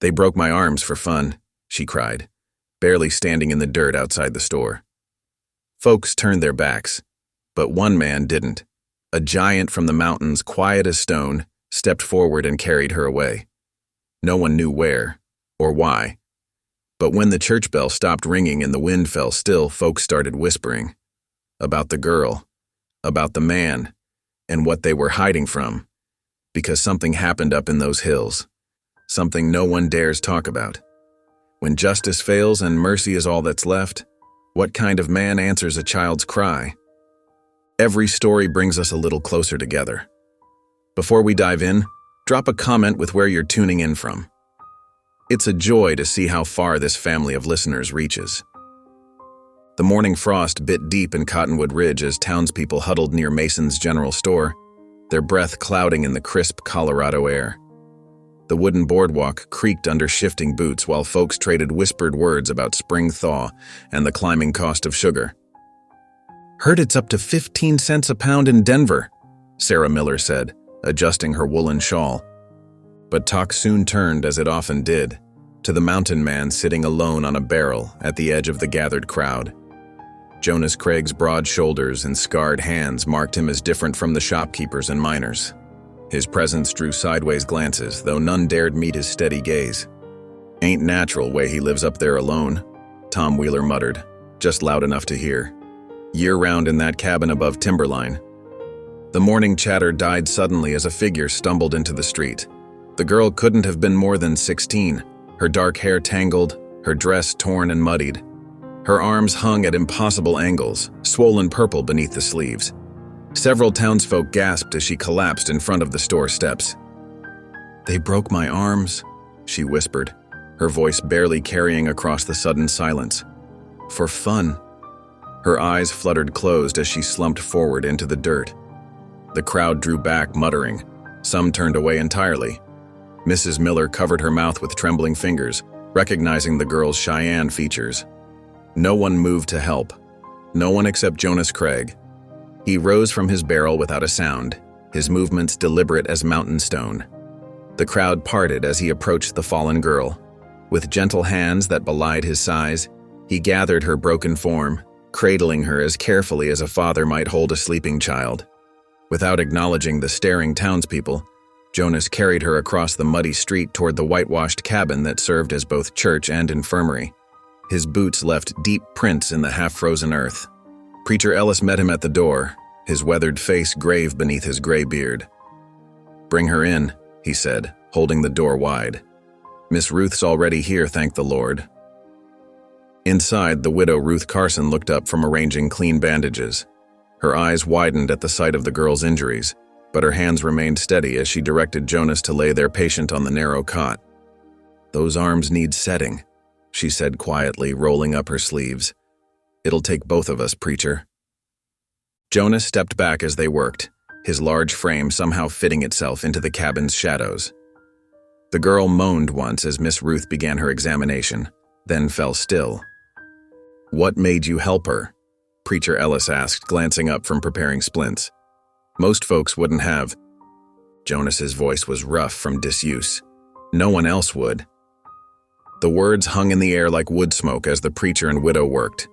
They broke my arms for fun, she cried, barely standing in the dirt outside the store. Folks turned their backs, but one man didn't. A giant from the mountains, quiet as stone, stepped forward and carried her away. No one knew where or why. But when the church bell stopped ringing and the wind fell still, folks started whispering about the girl, about the man, and what they were hiding from, because something happened up in those hills, something no one dares talk about. When justice fails and mercy is all that's left, what kind of man answers a child's cry? Every story brings us a little closer together. Before we dive in, drop a comment with where you're tuning in from. It's a joy to see how far this family of listeners reaches. The morning frost bit deep in Cottonwood Ridge as townspeople huddled near Mason's General Store, their breath clouding in the crisp Colorado air. The wooden boardwalk creaked under shifting boots while folks traded whispered words about spring thaw and the climbing cost of sugar. "Heard it's up to 15 cents a pound in Denver," Sarah Miller said, adjusting her woolen shawl. But talk soon turned, as it often did, to the mountain man sitting alone on a barrel at the edge of the gathered crowd. Jonas Craig's broad shoulders and scarred hands marked him as different from the shopkeepers and miners. His presence drew sideways glances, though none dared meet his steady gaze. "Ain't natural way he lives up there alone," Tom Wheeler muttered, just loud enough to hear. "Year-round in that cabin above timberline." The morning chatter died suddenly as a figure stumbled into the street. The girl couldn't have been more than 16, her dark hair tangled, her dress torn and muddied. Her arms hung at impossible angles, swollen purple beneath the sleeves. Several townsfolk gasped as she collapsed in front of the store steps. "They broke my arms," she whispered, her voice barely carrying across the sudden silence. "For fun." Her eyes fluttered closed as she slumped forward into the dirt. The crowd drew back, muttering. Some turned away entirely. Mrs. Miller covered her mouth with trembling fingers, recognizing the girl's Cheyenne features. No one moved to help. No one except Jonas Craig. He rose from his barrel without a sound, his movements deliberate as mountain stone. The crowd parted as he approached the fallen girl. With gentle hands that belied his size, he gathered her broken form, cradling her as carefully as a father might hold a sleeping child. Without acknowledging the staring townspeople, Jonas carried her across the muddy street toward the whitewashed cabin that served as both church and infirmary. His boots left deep prints in the half-frozen earth. Preacher Ellis met him at the door, his weathered face grave beneath his gray beard. "Bring her in," he said, holding the door wide. "Miss Ruth's already here, thank the Lord." Inside, the widow Ruth Carson looked up from arranging clean bandages. Her eyes widened at the sight of the girl's injuries, but her hands remained steady as she directed Jonas to lay their patient on the narrow cot. "Those arms need setting," she said quietly, rolling up her sleeves. "It'll take both of us, preacher." Jonas stepped back as they worked, his large frame somehow fitting itself into the cabin's shadows. The girl moaned once as Miss Ruth began her examination, then fell still. "What made you help her?" Preacher Ellis asked, glancing up from preparing splints. "Most folks wouldn't have." Jonas's voice was rough from disuse. "No one else would." The words hung in the air like wood smoke as the preacher and widow worked.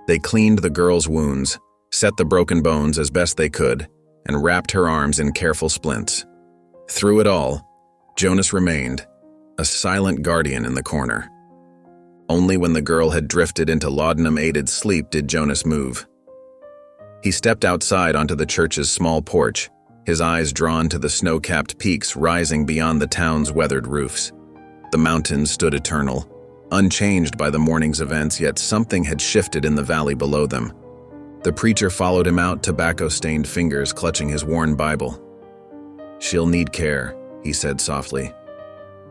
They cleaned the girl's wounds, set the broken bones as best they could, and wrapped her arms in careful splints. Through it all, Jonas remained, a silent guardian in the corner. Only when the girl had drifted into laudanum-aided sleep did Jonas move. He stepped outside onto the church's small porch, his eyes drawn to the snow-capped peaks rising beyond the town's weathered roofs. The mountains stood eternal, unchanged by the morning's events, yet something had shifted in the valley below them. The preacher followed him out, tobacco-stained fingers clutching his worn Bible. "She'll need care," he said softly.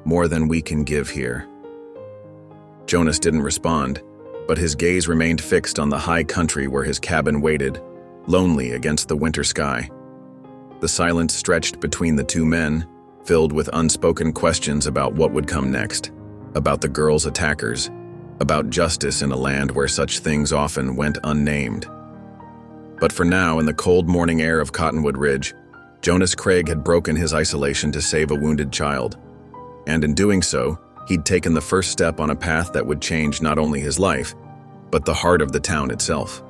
"More than we can give here." Jonas didn't respond, but his gaze remained fixed on the high country where his cabin waited, lonely against the winter sky. The silence stretched between the two men, filled with unspoken questions about what would come next, about the girl's attackers, about justice in a land where such things often went unnamed. But for now, in the cold morning air of Cottonwood Ridge, Jonas Craig had broken his isolation to save a wounded child. And in doing so, He'd taken the first step on a path that would change not only his life, but the heart of the town itself.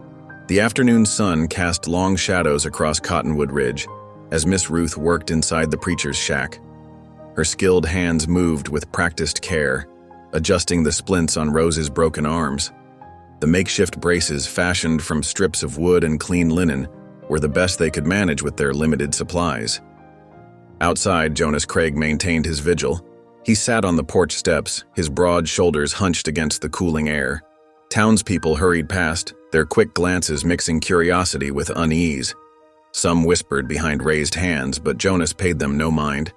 The afternoon sun cast long shadows across Cottonwood Ridge as Miss Ruth worked inside the preacher's shack. Her skilled hands moved with practiced care, adjusting the splints on Rose's broken arms. The makeshift braces fashioned from strips of wood and clean linen were the best they could manage with their limited supplies. Outside, Jonas Craig maintained his vigil. He sat on the porch steps, his broad shoulders hunched against the cooling air. Townspeople hurried past, their quick glances mixing curiosity with unease. Some whispered behind raised hands, but Jonas paid them no mind.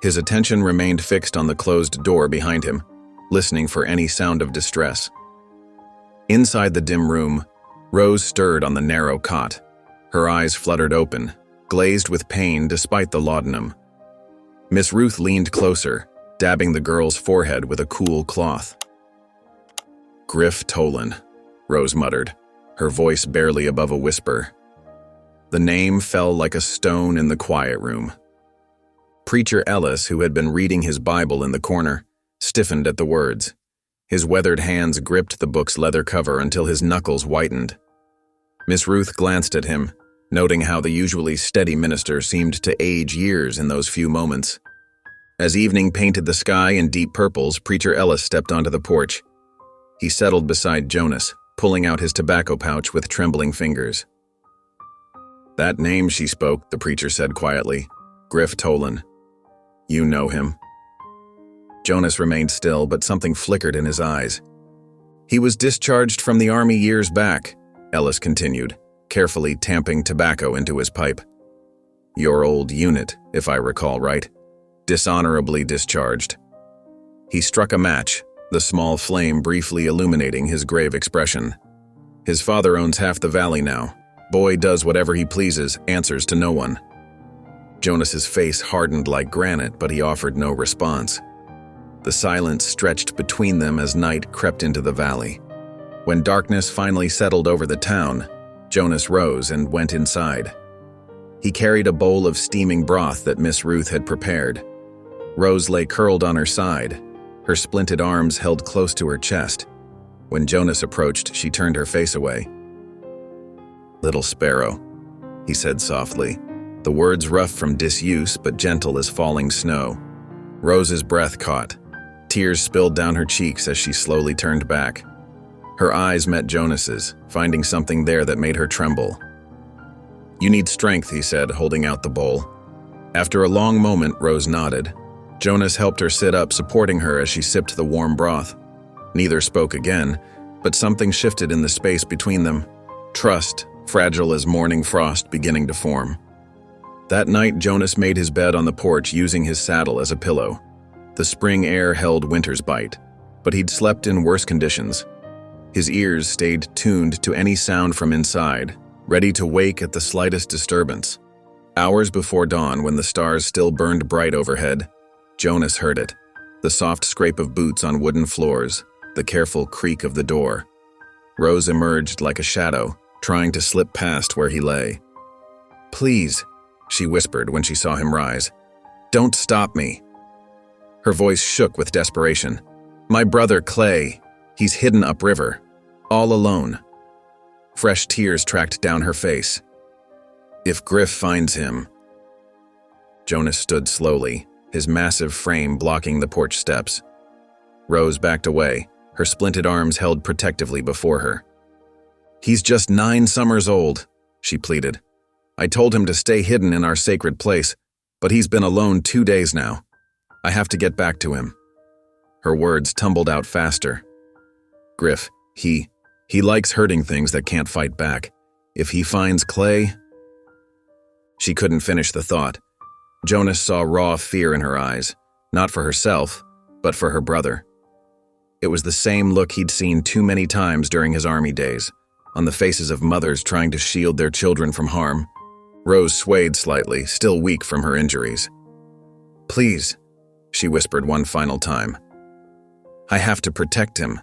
His attention remained fixed on the closed door behind him, listening for any sound of distress. Inside the dim room, Rose stirred on the narrow cot. Her eyes fluttered open, glazed with pain despite the laudanum. Miss Ruth leaned closer, dabbing the girl's forehead with a cool cloth. "Griff Tolan," Rose muttered, her voice barely above a whisper. The name fell like a stone in the quiet room. Preacher Ellis, who had been reading his Bible in the corner, stiffened at the words. His weathered hands gripped the book's leather cover until his knuckles whitened. Miss Ruth glanced at him, noting how the usually steady minister seemed to age years in those few moments. As evening painted the sky in deep purples, Preacher Ellis stepped onto the porch. He settled beside Jonas, pulling out his tobacco pouch with trembling fingers. "That name," she spoke, the preacher said quietly. "Griff Tolan. You know him." Jonas remained still, but something flickered in his eyes. "He was discharged from the army years back," Ellis continued, carefully tamping tobacco into his pipe. "Your old unit, if I recall right. Dishonorably discharged." He struck a match, the small flame briefly illuminating his grave expression. "His father owns half the valley now. Boy does whatever he pleases, answers to no one." Jonas's face hardened like granite, but he offered no response. The silence stretched between them as night crept into the valley. When darkness finally settled over the town, Jonas rose and went inside. He carried a bowl of steaming broth that Miss Ruth had prepared. Rose lay curled on her side, her splinted arms held close to her chest. When Jonas approached, she turned her face away. "Little sparrow," he said softly, the words rough from disuse but gentle as falling snow. Rose's breath caught. Tears spilled down her cheeks as she slowly turned back. Her eyes met Jonas's, finding something there that made her tremble. "You need strength," he said, holding out the bowl. After a long moment, Rose nodded. Jonas helped her sit up, supporting her as she sipped the warm broth. Neither spoke again, but something shifted in the space between them. Trust, fragile as morning frost, beginning to form. That night, Jonas made his bed on the porch using his saddle as a pillow. The spring air held winter's bite, but he'd slept in worse conditions. His ears stayed tuned to any sound from inside, ready to wake at the slightest disturbance. Hours before dawn, when the stars still burned bright overhead, Jonas heard it, the soft scrape of boots on wooden floors, the careful creak of the door. Rose emerged like a shadow, trying to slip past where he lay. "Please," she whispered when she saw him rise. "Don't stop me." Her voice shook with desperation. "My brother Clay, he's hidden upriver, all alone." Fresh tears tracked down her face. "If Griff finds him..." Jonas stood slowly, his massive frame blocking the porch steps. Rose backed away, her splinted arms held protectively before her. "He's just 9 summers old," she pleaded. "I told him to stay hidden in our sacred place, but he's been alone 2 days now. I have to get back to him." Her words tumbled out faster. "Griff, he likes hurting things that can't fight back. If he finds Clay..." She couldn't finish the thought. Jonas saw raw fear in her eyes, not for herself, but for her brother. It was the same look he'd seen too many times during his army days, on the faces of mothers trying to shield their children from harm. Rose swayed slightly, still weak from her injuries. "Please," she whispered one final time. "I have to protect him."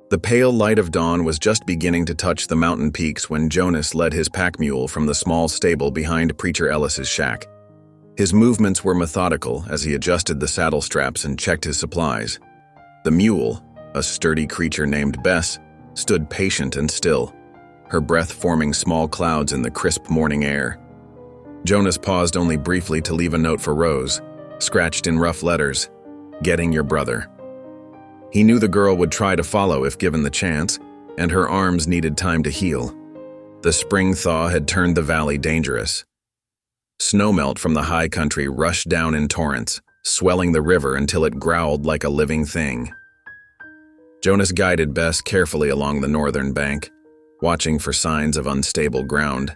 The pale light of dawn was just beginning to touch the mountain peaks when Jonas led his pack mule from the small stable behind Preacher Ellis's shack. His movements were methodical as he adjusted the saddle straps and checked his supplies. The mule, a sturdy creature named Bess, stood patient and still, her breath forming small clouds in the crisp morning air. Jonas paused only briefly to leave a note for Rose, scratched in rough letters, "Getting your brother." He knew the girl would try to follow if given the chance, and her arms needed time to heal. The spring thaw had turned the valley dangerous. Snowmelt from the high country rushed down in torrents, swelling the river until it growled like a living thing. Jonas guided Bess carefully along the northern bank, watching for signs of unstable ground.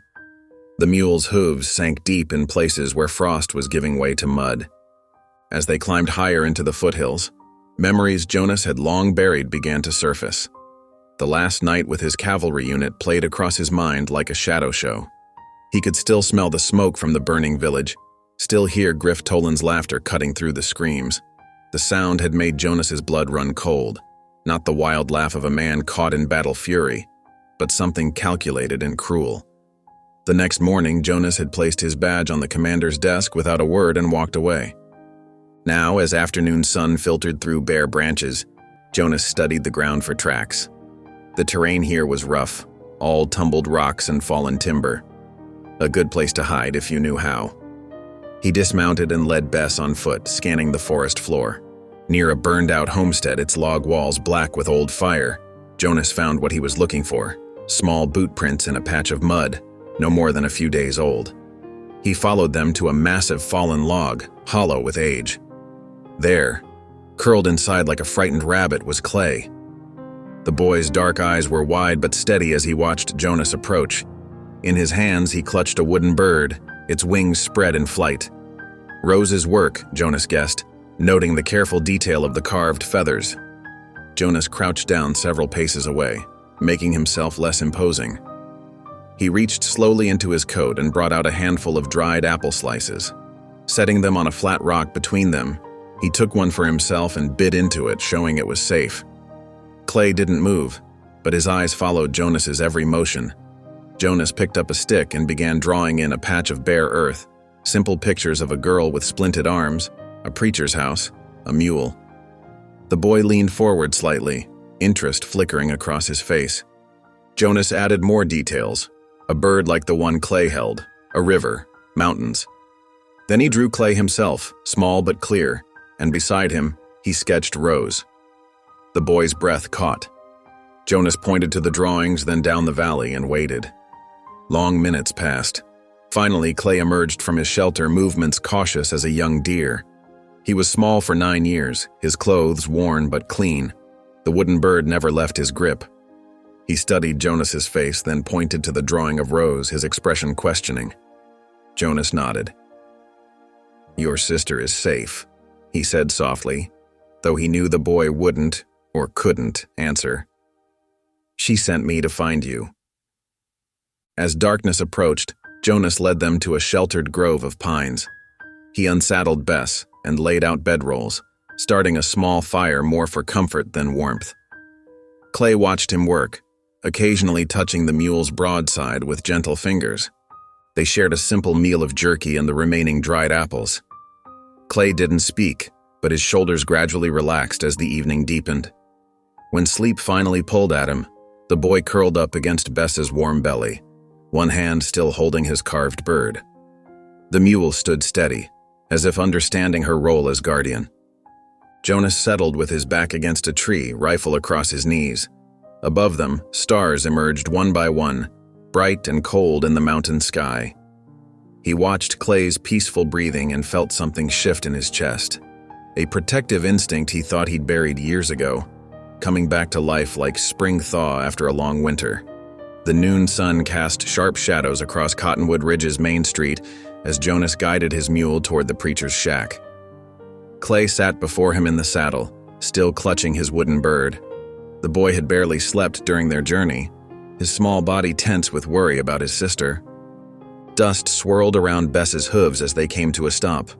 The mule's hooves sank deep in places where frost was giving way to mud. As they climbed higher into the foothills, memories Jonas had long buried began to surface. The last night with his cavalry unit played across his mind like a shadow show. He could still smell the smoke from the burning village, still hear Griff Toland's laughter cutting through the screams. The sound had made Jonas's blood run cold, not the wild laugh of a man caught in battle fury, but something calculated and cruel. The next morning, Jonas had placed his badge on the commander's desk without a word and walked away. Now, as afternoon sun filtered through bare branches, Jonas studied the ground for tracks. The terrain here was rough, all tumbled rocks and fallen timber. A good place to hide if you knew how. He dismounted and led Bess on foot, scanning the forest floor. Near a burned-out homestead, its log walls black with old fire, Jonas found what he was looking for: small boot prints in a patch of mud, no more than a few days old. He followed them to a massive fallen log, hollow with age. There, curled inside like a frightened rabbit, was Clay. The boy's dark eyes were wide but steady as he watched Jonas approach. In his hands, he clutched a wooden bird, its wings spread in flight. Rose's work, Jonas guessed, noting the careful detail of the carved feathers. Jonas crouched down several paces away, making himself less imposing. He reached slowly into his coat and brought out a handful of dried apple slices. Setting them on a flat rock between them, he took one for himself and bit into it, showing it was safe. Clay didn't move, but his eyes followed Jonas's every motion. Jonas picked up a stick and began drawing in a patch of bare earth, simple pictures of a girl with splinted arms, a preacher's house, a mule. The boy leaned forward slightly, interest flickering across his face. Jonas added more details: a bird like the one Clay held, a river, mountains. Then he drew Clay himself, small but clear, and beside him, he sketched Rose. The boy's breath caught. Jonas pointed to the drawings, then down the valley, and waited. Long minutes passed. Finally, Clay emerged from his shelter, movements cautious as a young deer. He was small for 9 years, his clothes worn but clean. The wooden bird never left his grip. He studied Jonas's face, then pointed to the drawing of Rose, his expression questioning. Jonas nodded. "Your sister is safe," he said softly, though he knew the boy wouldn't or couldn't answer. "She sent me to find you." As darkness approached, Jonas led them to a sheltered grove of pines. He unsaddled Bess and laid out bedrolls, starting a small fire more for comfort than warmth. Clay watched him work, occasionally touching the mule's broadside with gentle fingers. They shared a simple meal of jerky and the remaining dried apples. Clay didn't speak, but his shoulders gradually relaxed as the evening deepened. When sleep finally pulled at him, the boy curled up against Bess's warm belly, one hand still holding his carved bird. The mule stood steady, as if understanding her role as guardian. Jonas settled with his back against a tree, rifle across his knees. Above them, stars emerged one by one, bright and cold in the mountain sky. He watched Clay's peaceful breathing and felt something shift in his chest. A protective instinct he thought he'd buried years ago, coming back to life like spring thaw after a long winter. The noon sun cast sharp shadows across Cottonwood Ridge's main street as Jonas guided his mule toward the preacher's shack. Clay sat before him in the saddle, still clutching his wooden bird. The boy had barely slept during their journey, his small body tense with worry about his sister. Dust swirled around Bess's hooves as they came to a stop.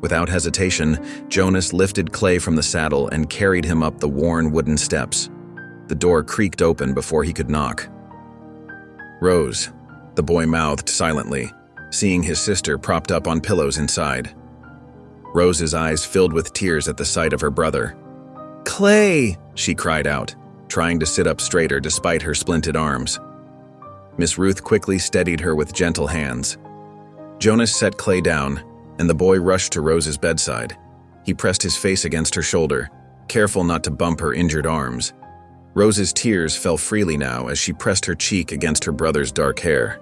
Without hesitation, Jonas lifted Clay from the saddle and carried him up the worn wooden steps. The door creaked open before he could knock. "Rose," the boy mouthed silently, seeing his sister propped up on pillows inside. Rose's eyes filled with tears at the sight of her brother. "Clay!" she cried out, trying to sit up straighter despite her splinted arms. Miss Ruth quickly steadied her with gentle hands. Jonas set Clay down, and the boy rushed to Rose's bedside. He pressed his face against her shoulder, careful not to bump her injured arms. Rose's tears fell freely now as she pressed her cheek against her brother's dark hair.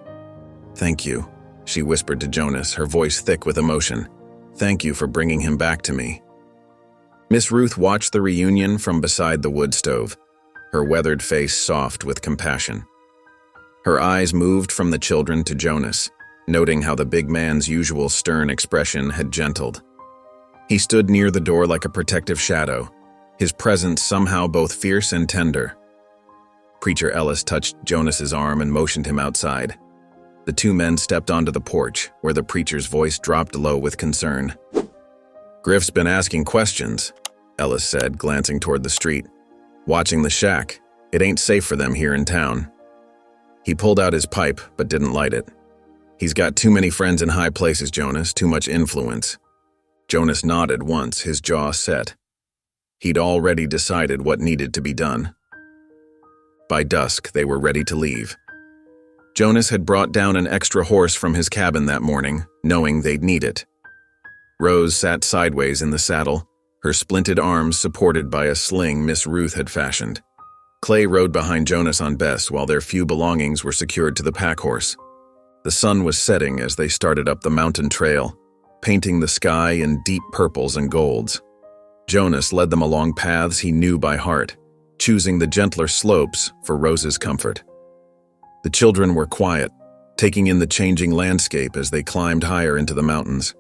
"Thank you," she whispered to Jonas, her voice thick with emotion. "Thank you for bringing him back to me." Miss Ruth watched the reunion from beside the wood stove, her weathered face soft with compassion. Her eyes moved from the children to Jonas, noting how the big man's usual stern expression had gentled. He stood near the door like a protective shadow, his presence somehow both fierce and tender. Preacher Ellis touched Jonas's arm and motioned him outside. The two men stepped onto the porch, where the preacher's voice dropped low with concern. "Griff's been asking questions," Ellis said, glancing toward the street. "Watching the shack. It ain't safe for them here in town." He pulled out his pipe, but didn't light it. "He's got too many friends in high places, Jonas, too much influence." Jonas nodded once, his jaw set. He'd already decided what needed to be done. By dusk, they were ready to leave. Jonas had brought down an extra horse from his cabin that morning, knowing they'd need it. Rose sat sideways in the saddle, her splinted arms supported by a sling Miss Ruth had fashioned. Clay rode behind Jonas on Bess while their few belongings were secured to the pack horse. The sun was setting as they started up the mountain trail, painting the sky in deep purples and golds. Jonas led them along paths he knew by heart, choosing the gentler slopes for Rose's comfort. The children were quiet, taking in the changing landscape as they climbed higher into the mountains.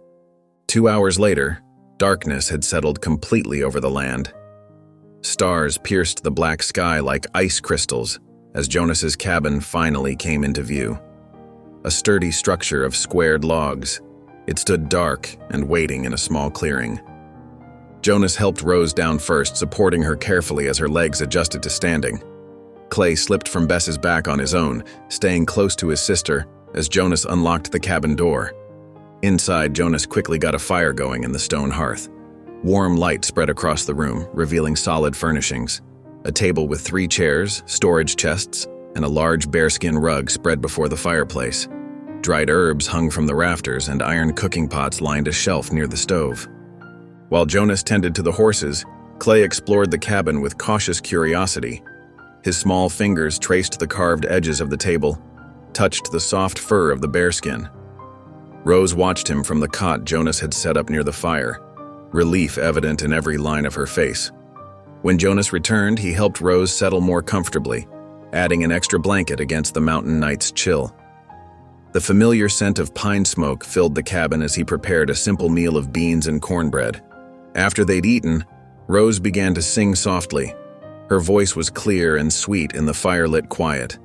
2 hours later, darkness had settled completely over the land. Stars pierced the black sky like ice crystals as Jonas's cabin finally came into view. A sturdy structure of squared logs, it stood dark and waiting in a small clearing. Jonas helped Rose down first, supporting her carefully as her legs adjusted to standing. Clay slipped from Bess's back on his own, staying close to his sister as Jonas unlocked the cabin door. Inside, Jonas quickly got a fire going in the stone hearth. Warm light spread across the room, revealing solid furnishings. A table with 3 chairs, storage chests, and a large bearskin rug spread before the fireplace. Dried herbs hung from the rafters, and iron cooking pots lined a shelf near the stove. While Jonas tended to the horses, Clay explored the cabin with cautious curiosity. His small fingers traced the carved edges of the table, touched the soft fur of the bearskin. Rose watched him from the cot Jonas had set up near the fire, relief evident in every line of her face. When Jonas returned, he helped Rose settle more comfortably, adding an extra blanket against the mountain night's chill. The familiar scent of pine smoke filled the cabin as he prepared a simple meal of beans and cornbread. After they'd eaten, Rose began to sing softly. Her voice was clear and sweet in the firelit quiet,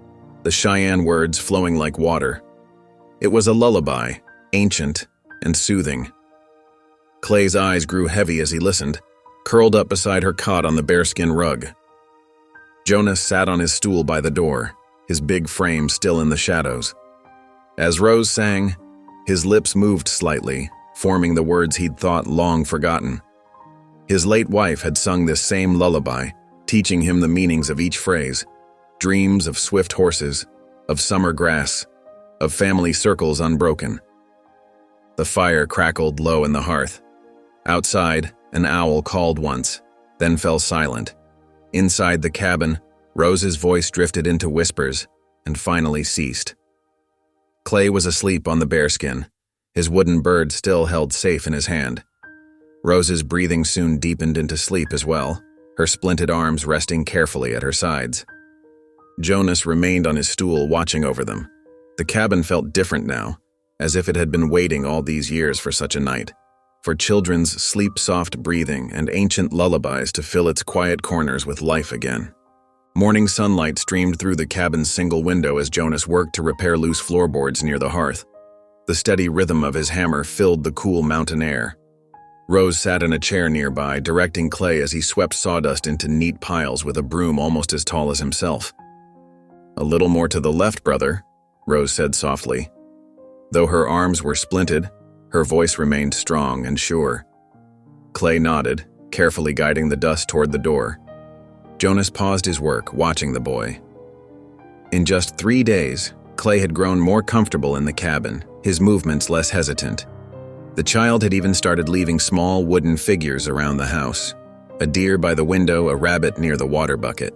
the Cheyenne words flowing like water. It was a lullaby, ancient and soothing. Clay's eyes grew heavy as he listened, curled up beside her cot on the bearskin rug. Jonas sat on his stool by the door, his big frame still in the shadows. As Rose sang, his lips moved slightly, forming the words he'd thought long forgotten. His late wife had sung this same lullaby, teaching him the meanings of each phrase, dreams of swift horses, of summer grass, of family circles unbroken. The fire crackled low in the hearth. Outside, an owl called once, then fell silent. Inside the cabin, Rose's voice drifted into whispers and finally ceased. Clay was asleep on the bearskin, his wooden bird still held safe in his hand. Rose's breathing soon deepened into sleep as well, her splinted arms resting carefully at her sides. Jonas remained on his stool watching over them. The cabin felt different now, as if it had been waiting all these years for such a night, for children's sleep-soft breathing and ancient lullabies to fill its quiet corners with life again. Morning sunlight streamed through the cabin's single window as Jonas worked to repair loose floorboards near the hearth. The steady rhythm of his hammer filled the cool mountain air. Rose sat in a chair nearby, directing Clay as he swept sawdust into neat piles with a broom almost as tall as himself. "A little more to the left, brother," Rose said softly. Though her arms were splinted, her voice remained strong and sure. Clay nodded, carefully guiding the dust toward the door. Jonas paused his work, watching the boy. In just 3 days, Clay had grown more comfortable in the cabin, his movements less hesitant. The child had even started leaving small wooden figures around the house. A deer by the window, a rabbit near the water bucket.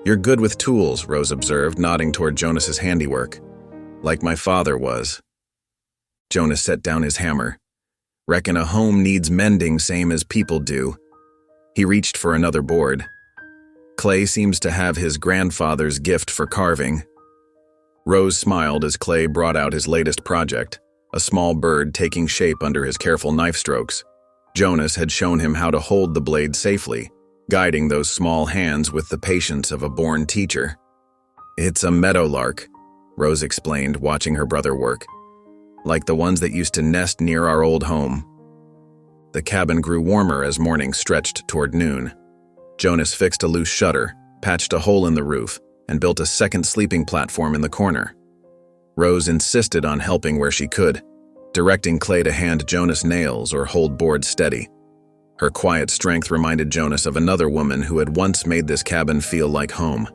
"You're good with tools," Rose observed, nodding toward Jonas's handiwork. "Like my father was." Jonas set down his hammer. "Reckon a home needs mending same as people do." He reached for another board. "Clay seems to have his grandfather's gift for carving." Rose smiled as Clay brought out his latest project, a small bird taking shape under his careful knife strokes. Jonas had shown him how to hold the blade safely, guiding those small hands with the patience of a born teacher. "It's a meadowlark," Rose explained, watching her brother work. "Like the ones that used to nest near our old home." The cabin grew warmer as morning stretched toward noon. Jonas fixed a loose shutter, patched a hole in the roof, and built a second sleeping platform in the corner. Rose insisted on helping where she could, directing Clay to hand Jonas nails or hold boards steady. Her quiet strength reminded Jonas of another woman who had once made this cabin feel like home.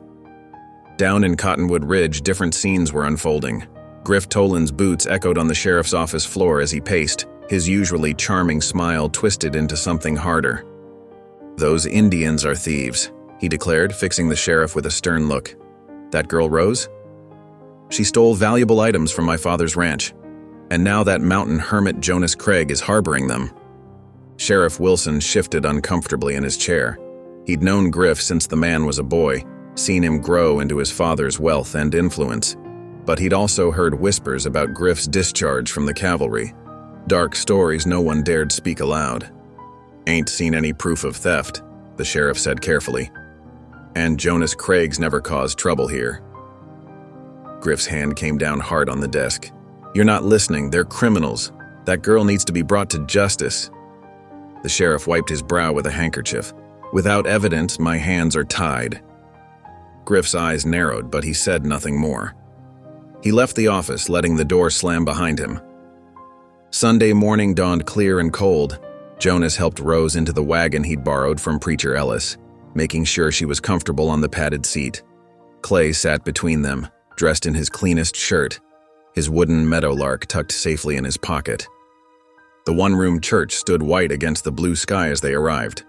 Down in Cottonwood Ridge, different scenes were unfolding. Griff Toland's boots echoed on the sheriff's office floor as he paced, his usually charming smile twisted into something harder. "Those Indians are thieves," he declared, fixing the sheriff with a stern look. "That girl Rose? She stole valuable items from my father's ranch, and now that mountain hermit Jonas Craig is harboring them." Sheriff Wilson shifted uncomfortably in his chair. He'd known Griff since the man was a boy, seen him grow into his father's wealth and influence. But he'd also heard whispers about Griff's discharge from the cavalry. Dark stories no one dared speak aloud. "Ain't seen any proof of theft," the sheriff said carefully. "And Jonas Craig's never caused trouble here." Griff's hand came down hard on the desk. "You're not listening, they're criminals. That girl needs to be brought to justice." The sheriff wiped his brow with a handkerchief. "Without evidence, my hands are tied." Griff's eyes narrowed, but he said nothing more. He left the office, letting the door slam behind him. Sunday morning dawned clear and cold. Jonas helped Rose into the wagon he'd borrowed from Preacher Ellis, making sure she was comfortable on the padded seat. Clay sat between them, dressed in his cleanest shirt, his wooden meadowlark tucked safely in his pocket. The one-room church stood white against the blue sky as they arrived.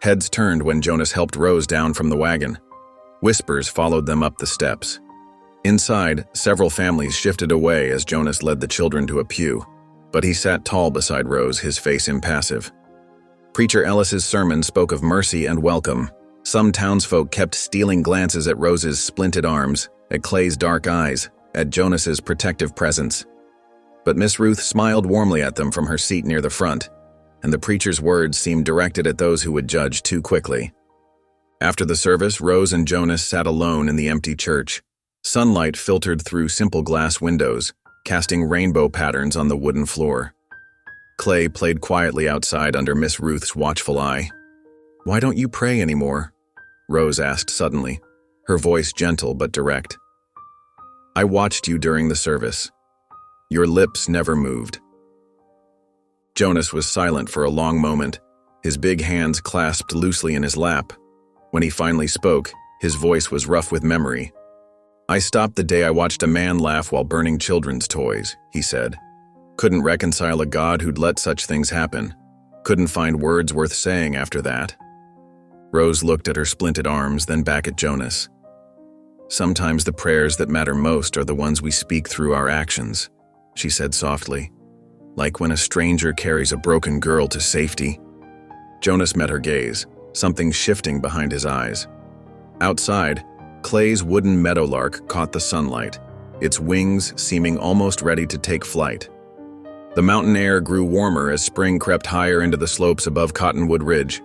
Heads turned when Jonas helped Rose down from the wagon. Whispers followed them up the steps. Inside, several families shifted away as Jonas led the children to a pew, but he sat tall beside Rose, his face impassive. Preacher Ellis's sermon spoke of mercy and welcome. Some townsfolk kept stealing glances at Rose's splinted arms, at Clay's dark eyes, at Jonas's protective presence. But Miss Ruth smiled warmly at them from her seat near the front, and the preacher's words seemed directed at those who would judge too quickly. After the service, Rose and Jonas sat alone in the empty church. Sunlight filtered through simple glass windows, casting rainbow patterns on the wooden floor. Clay played quietly outside under Miss Ruth's watchful eye. "Why don't you pray anymore?" Rose asked suddenly, her voice gentle but direct. "I watched you during the service. Your lips never moved." Jonas was silent for a long moment, his big hands clasped loosely in his lap. When he finally spoke, his voice was rough with memory. "I stopped the day I watched a man laugh while burning children's toys," he said. "Couldn't reconcile a God who'd let such things happen. Couldn't find words worth saying after that." Rose looked at her splinted arms, then back at Jonas. "Sometimes the prayers that matter most are the ones we speak through our actions," she said softly. "Like when a stranger carries a broken girl to safety." Jonas met her gaze, something shifting behind his eyes. Outside, Clay's wooden meadowlark caught the sunlight, its wings seeming almost ready to take flight. The mountain air grew warmer as spring crept higher into the slopes above Cottonwood Ridge.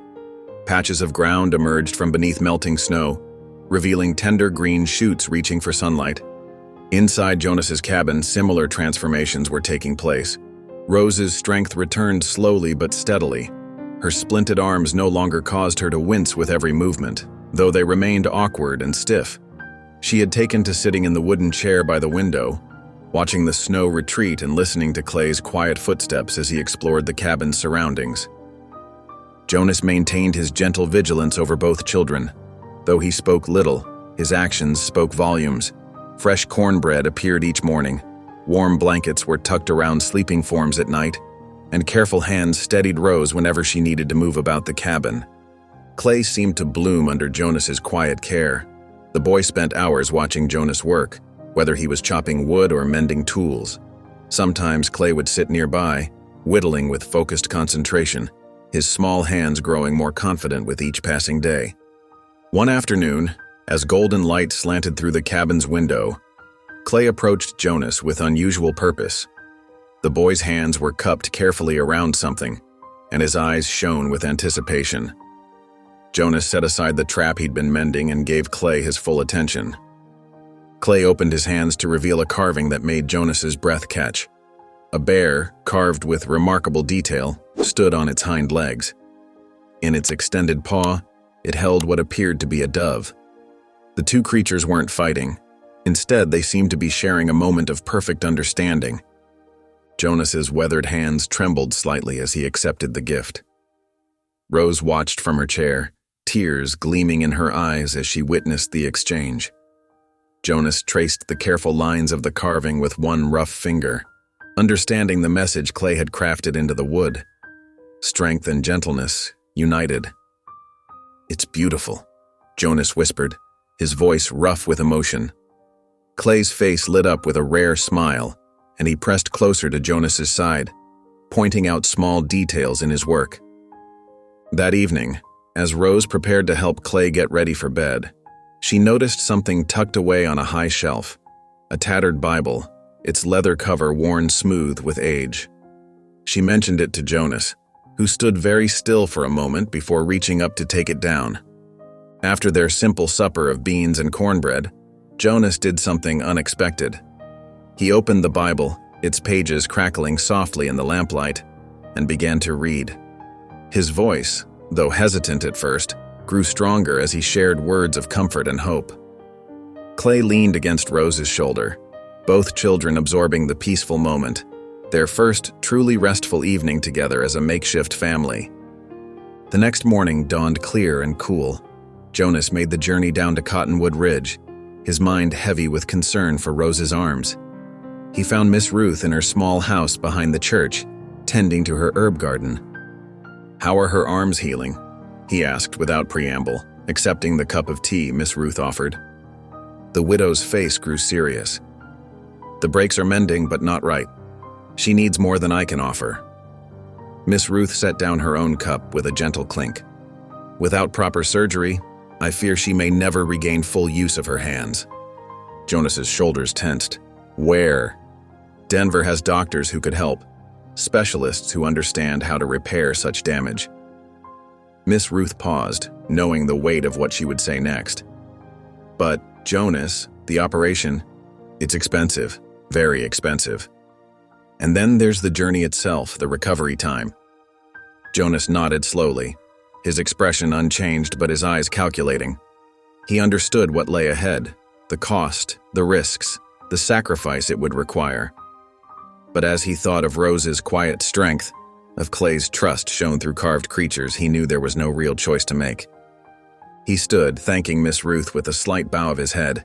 Patches of ground emerged from beneath melting snow, revealing tender green shoots reaching for sunlight. Inside Jonas's cabin, similar transformations were taking place. Rose's strength returned slowly but steadily. Her splinted arms no longer caused her to wince with every movement, though they remained awkward and stiff. She had taken to sitting in the wooden chair by the window, watching the snow retreat and listening to Clay's quiet footsteps as he explored the cabin's surroundings. Jonas maintained his gentle vigilance over both children. Though he spoke little, his actions spoke volumes. Fresh cornbread appeared each morning, warm blankets were tucked around sleeping forms at night, and careful hands steadied Rose whenever she needed to move about the cabin. Clay seemed to bloom under Jonas's quiet care. The boy spent hours watching Jonas work, whether he was chopping wood or mending tools. Sometimes Clay would sit nearby, whittling with focused concentration, his small hands growing more confident with each passing day. One afternoon, as golden light slanted through the cabin's window, Clay approached Jonas with unusual purpose. The boy's hands were cupped carefully around something, and his eyes shone with anticipation. Jonas set aside the trap he'd been mending and gave Clay his full attention. Clay opened his hands to reveal a carving that made Jonas's breath catch. A bear, carved with remarkable detail, stood on its hind legs. In its extended paw, it held what appeared to be a dove. The two creatures weren't fighting. Instead, they seemed to be sharing a moment of perfect understanding. Jonas's weathered hands trembled slightly as he accepted the gift. Rose watched from her chair, tears gleaming in her eyes as she witnessed the exchange. Jonas traced the careful lines of the carving with one rough finger, understanding the message Clay had crafted into the wood. Strength and gentleness united. "It's beautiful," Jonas whispered, his voice rough with emotion. Clay's face lit up with a rare smile, and he pressed closer to Jonas's side, pointing out small details in his work. That evening, as Rose prepared to help Clay get ready for bed, she noticed something tucked away on a high shelf, a tattered Bible, its leather cover worn smooth with age. She mentioned it to Jonas, who stood very still for a moment before reaching up to take it down. After their simple supper of beans and cornbread, Jonas did something unexpected. He opened the Bible, its pages crackling softly in the lamplight, and began to read. His voice, though hesitant at first, grew stronger as he shared words of comfort and hope. Clay leaned against Rose's shoulder, both children absorbing the peaceful moment, their first truly restful evening together as a makeshift family. The next morning dawned clear and cool. Jonas made the journey down to Cottonwood Ridge, his mind heavy with concern for Rose's arms. He found Miss Ruth in her small house behind the church, tending to her herb garden. "How are her arms healing?" he asked without preamble, accepting the cup of tea Miss Ruth offered. The widow's face grew serious. "The breaks are mending, but not right. She needs more than I can offer." Miss Ruth set down her own cup with a gentle clink. "Without proper surgery, I fear she may never regain full use of her hands." Jonas's shoulders tensed. "Where?" "Denver has doctors who could help, specialists who understand how to repair such damage." Miss Ruth paused, knowing the weight of what she would say next. "But, Jonas, the operation, it's expensive, very expensive. And then there's the journey itself, the recovery time." Jonas nodded slowly, his expression unchanged but his eyes calculating. He understood what lay ahead, the cost, the risks, the sacrifice it would require. But as he thought of Rose's quiet strength, of Clay's trust shown through carved creatures, he knew there was no real choice to make. He stood, thanking Miss Ruth with a slight bow of his head.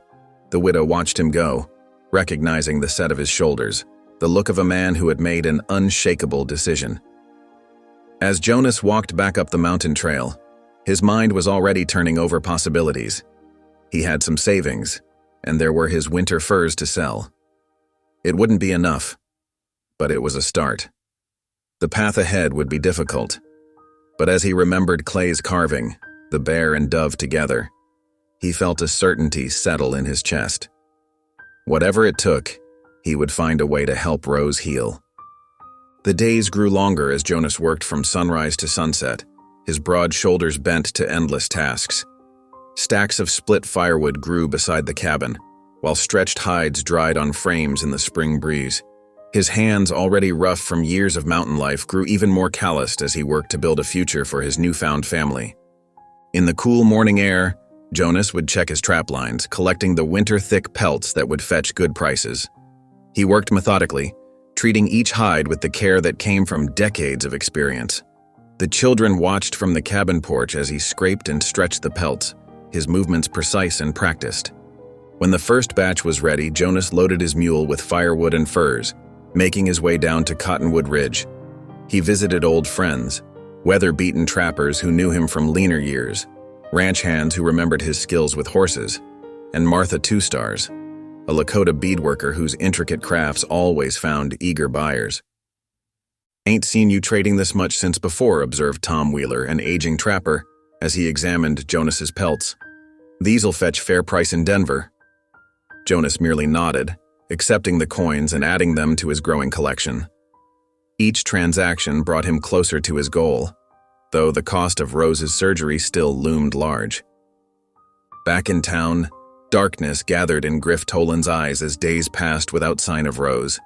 The widow watched him go, recognizing the set of his shoulders, the look of a man who had made an unshakable decision. As Jonas walked back up the mountain trail, his mind was already turning over possibilities. He had some savings, and there were his winter furs to sell. It wouldn't be enough, but it was a start. The path ahead would be difficult, but as he remembered Clay's carving, the bear and dove together, he felt a certainty settle in his chest. Whatever it took, he would find a way to help Rose heal. The days grew longer as Jonas worked from sunrise to sunset, his broad shoulders bent to endless tasks. Stacks of split firewood grew beside the cabin, while stretched hides dried on frames in the spring breeze. His hands, already rough from years of mountain life, grew even more calloused as he worked to build a future for his newfound family. In the cool morning air, Jonas would check his trap lines, collecting the winter-thick pelts that would fetch good prices. He worked methodically, treating each hide with the care that came from decades of experience. The children watched from the cabin porch as he scraped and stretched the pelts, his movements precise and practiced. When the first batch was ready, Jonas loaded his mule with firewood and furs, making his way down to Cottonwood Ridge. He visited old friends, weather-beaten trappers who knew him from leaner years, ranch hands who remembered his skills with horses, and Martha Two Stars, a Lakota beadworker whose intricate crafts always found eager buyers. "Ain't seen you trading this much since before," observed Tom Wheeler, an aging trapper, as he examined Jonas's pelts. "These'll fetch fair price in Denver." Jonas merely nodded, accepting the coins and adding them to his growing collection. Each transaction brought him closer to his goal, though the cost of Rose's surgery still loomed large. Back in town, darkness gathered in Griff Tolan's eyes as days passed without sign of Rose.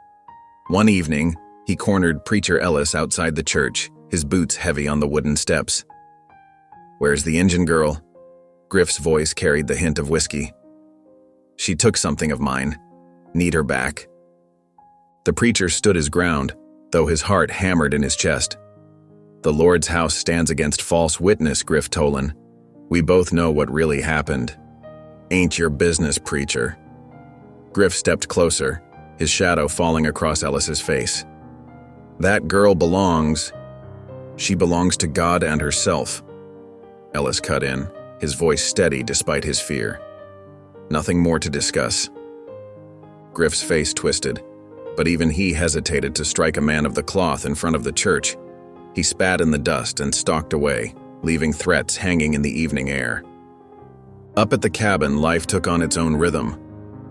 One evening, he cornered Preacher Ellis outside the church, his boots heavy on the wooden steps. "Where's the engine girl?" Griff's voice carried the hint of whiskey. "She took something of mine. Need her back." The preacher stood his ground, though his heart hammered in his chest. "The Lord's house stands against false witness, Griff Tolan. We both know what really happened." "Ain't your business, preacher." Griff stepped closer, his shadow falling across Ellis's face. "That girl belongs. She belongs to God and herself." Ellis cut in, his voice steady despite his fear. "Nothing more to discuss." Griff's face twisted, but even he hesitated to strike a man of the cloth in front of the church. He spat in the dust and stalked away, leaving threats hanging in the evening air. Up at the cabin, life took on its own rhythm.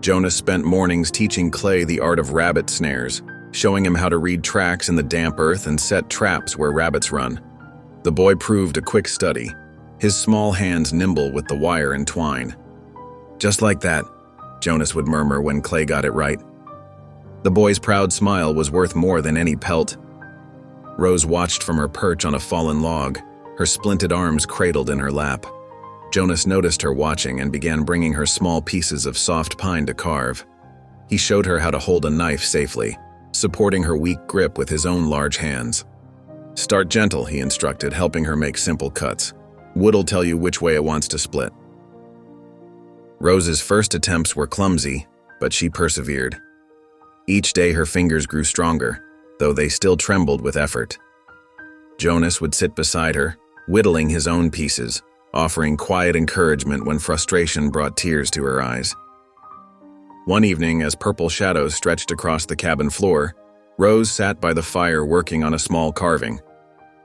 Jonas spent mornings teaching Clay the art of rabbit snares, showing him how to read tracks in the damp earth and set traps where rabbits run. The boy proved a quick study, his small hands nimble with the wire and twine. "Just like that," Jonas would murmur when Clay got it right. The boy's proud smile was worth more than any pelt. Rose watched from her perch on a fallen log, her splinted arms cradled in her lap. Jonas noticed her watching and began bringing her small pieces of soft pine to carve. He showed her how to hold a knife safely, supporting her weak grip with his own large hands. "Start gentle," he instructed, helping her make simple cuts. "Wood'll tell you which way it wants to split." Rose's first attempts were clumsy, but she persevered. Each day her fingers grew stronger, though they still trembled with effort. Jonas would sit beside her, whittling his own pieces, offering quiet encouragement when frustration brought tears to her eyes. One evening, as purple shadows stretched across the cabin floor, Rose sat by the fire working on a small carving.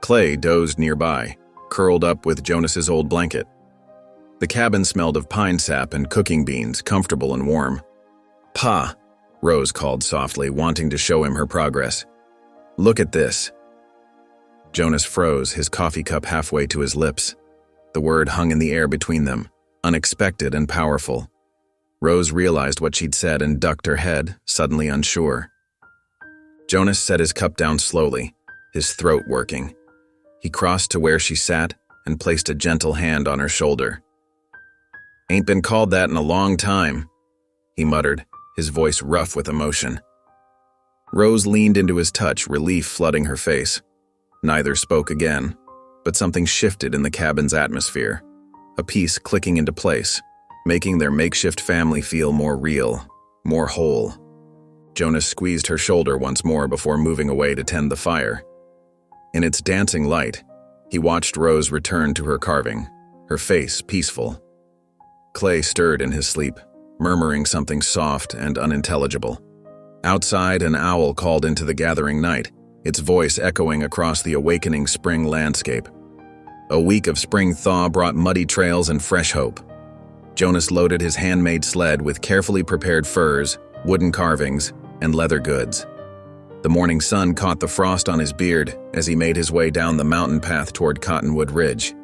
Clay dozed nearby, curled up with Jonas's old blanket. The cabin smelled of pine sap and cooking beans, comfortable and warm. "Pa," Rose called softly, wanting to show him her progress. "Look at this." Jonas froze, his coffee cup halfway to his lips. The word hung in the air between them, unexpected and powerful. Rose realized what she'd said and ducked her head, suddenly unsure. Jonas set his cup down slowly, his throat working. He crossed to where she sat and placed a gentle hand on her shoulder. "Ain't been called that in a long time," he muttered, his voice rough with emotion. Rose leaned into his touch, relief flooding her face. Neither spoke again, but something shifted in the cabin's atmosphere, a piece clicking into place, making their makeshift family feel more real, more whole. Jonas squeezed her shoulder once more before moving away to tend the fire. In its dancing light, he watched Rose return to her carving, her face peaceful. Clay stirred in his sleep, murmuring something soft and unintelligible. Outside, an owl called into the gathering night, its voice echoing across the awakening spring landscape. A week of spring thaw brought muddy trails and fresh hope. Jonas loaded his handmade sled with carefully prepared furs, wooden carvings, and leather goods. The morning sun caught the frost on his beard as he made his way down the mountain path toward Cottonwood Ridge.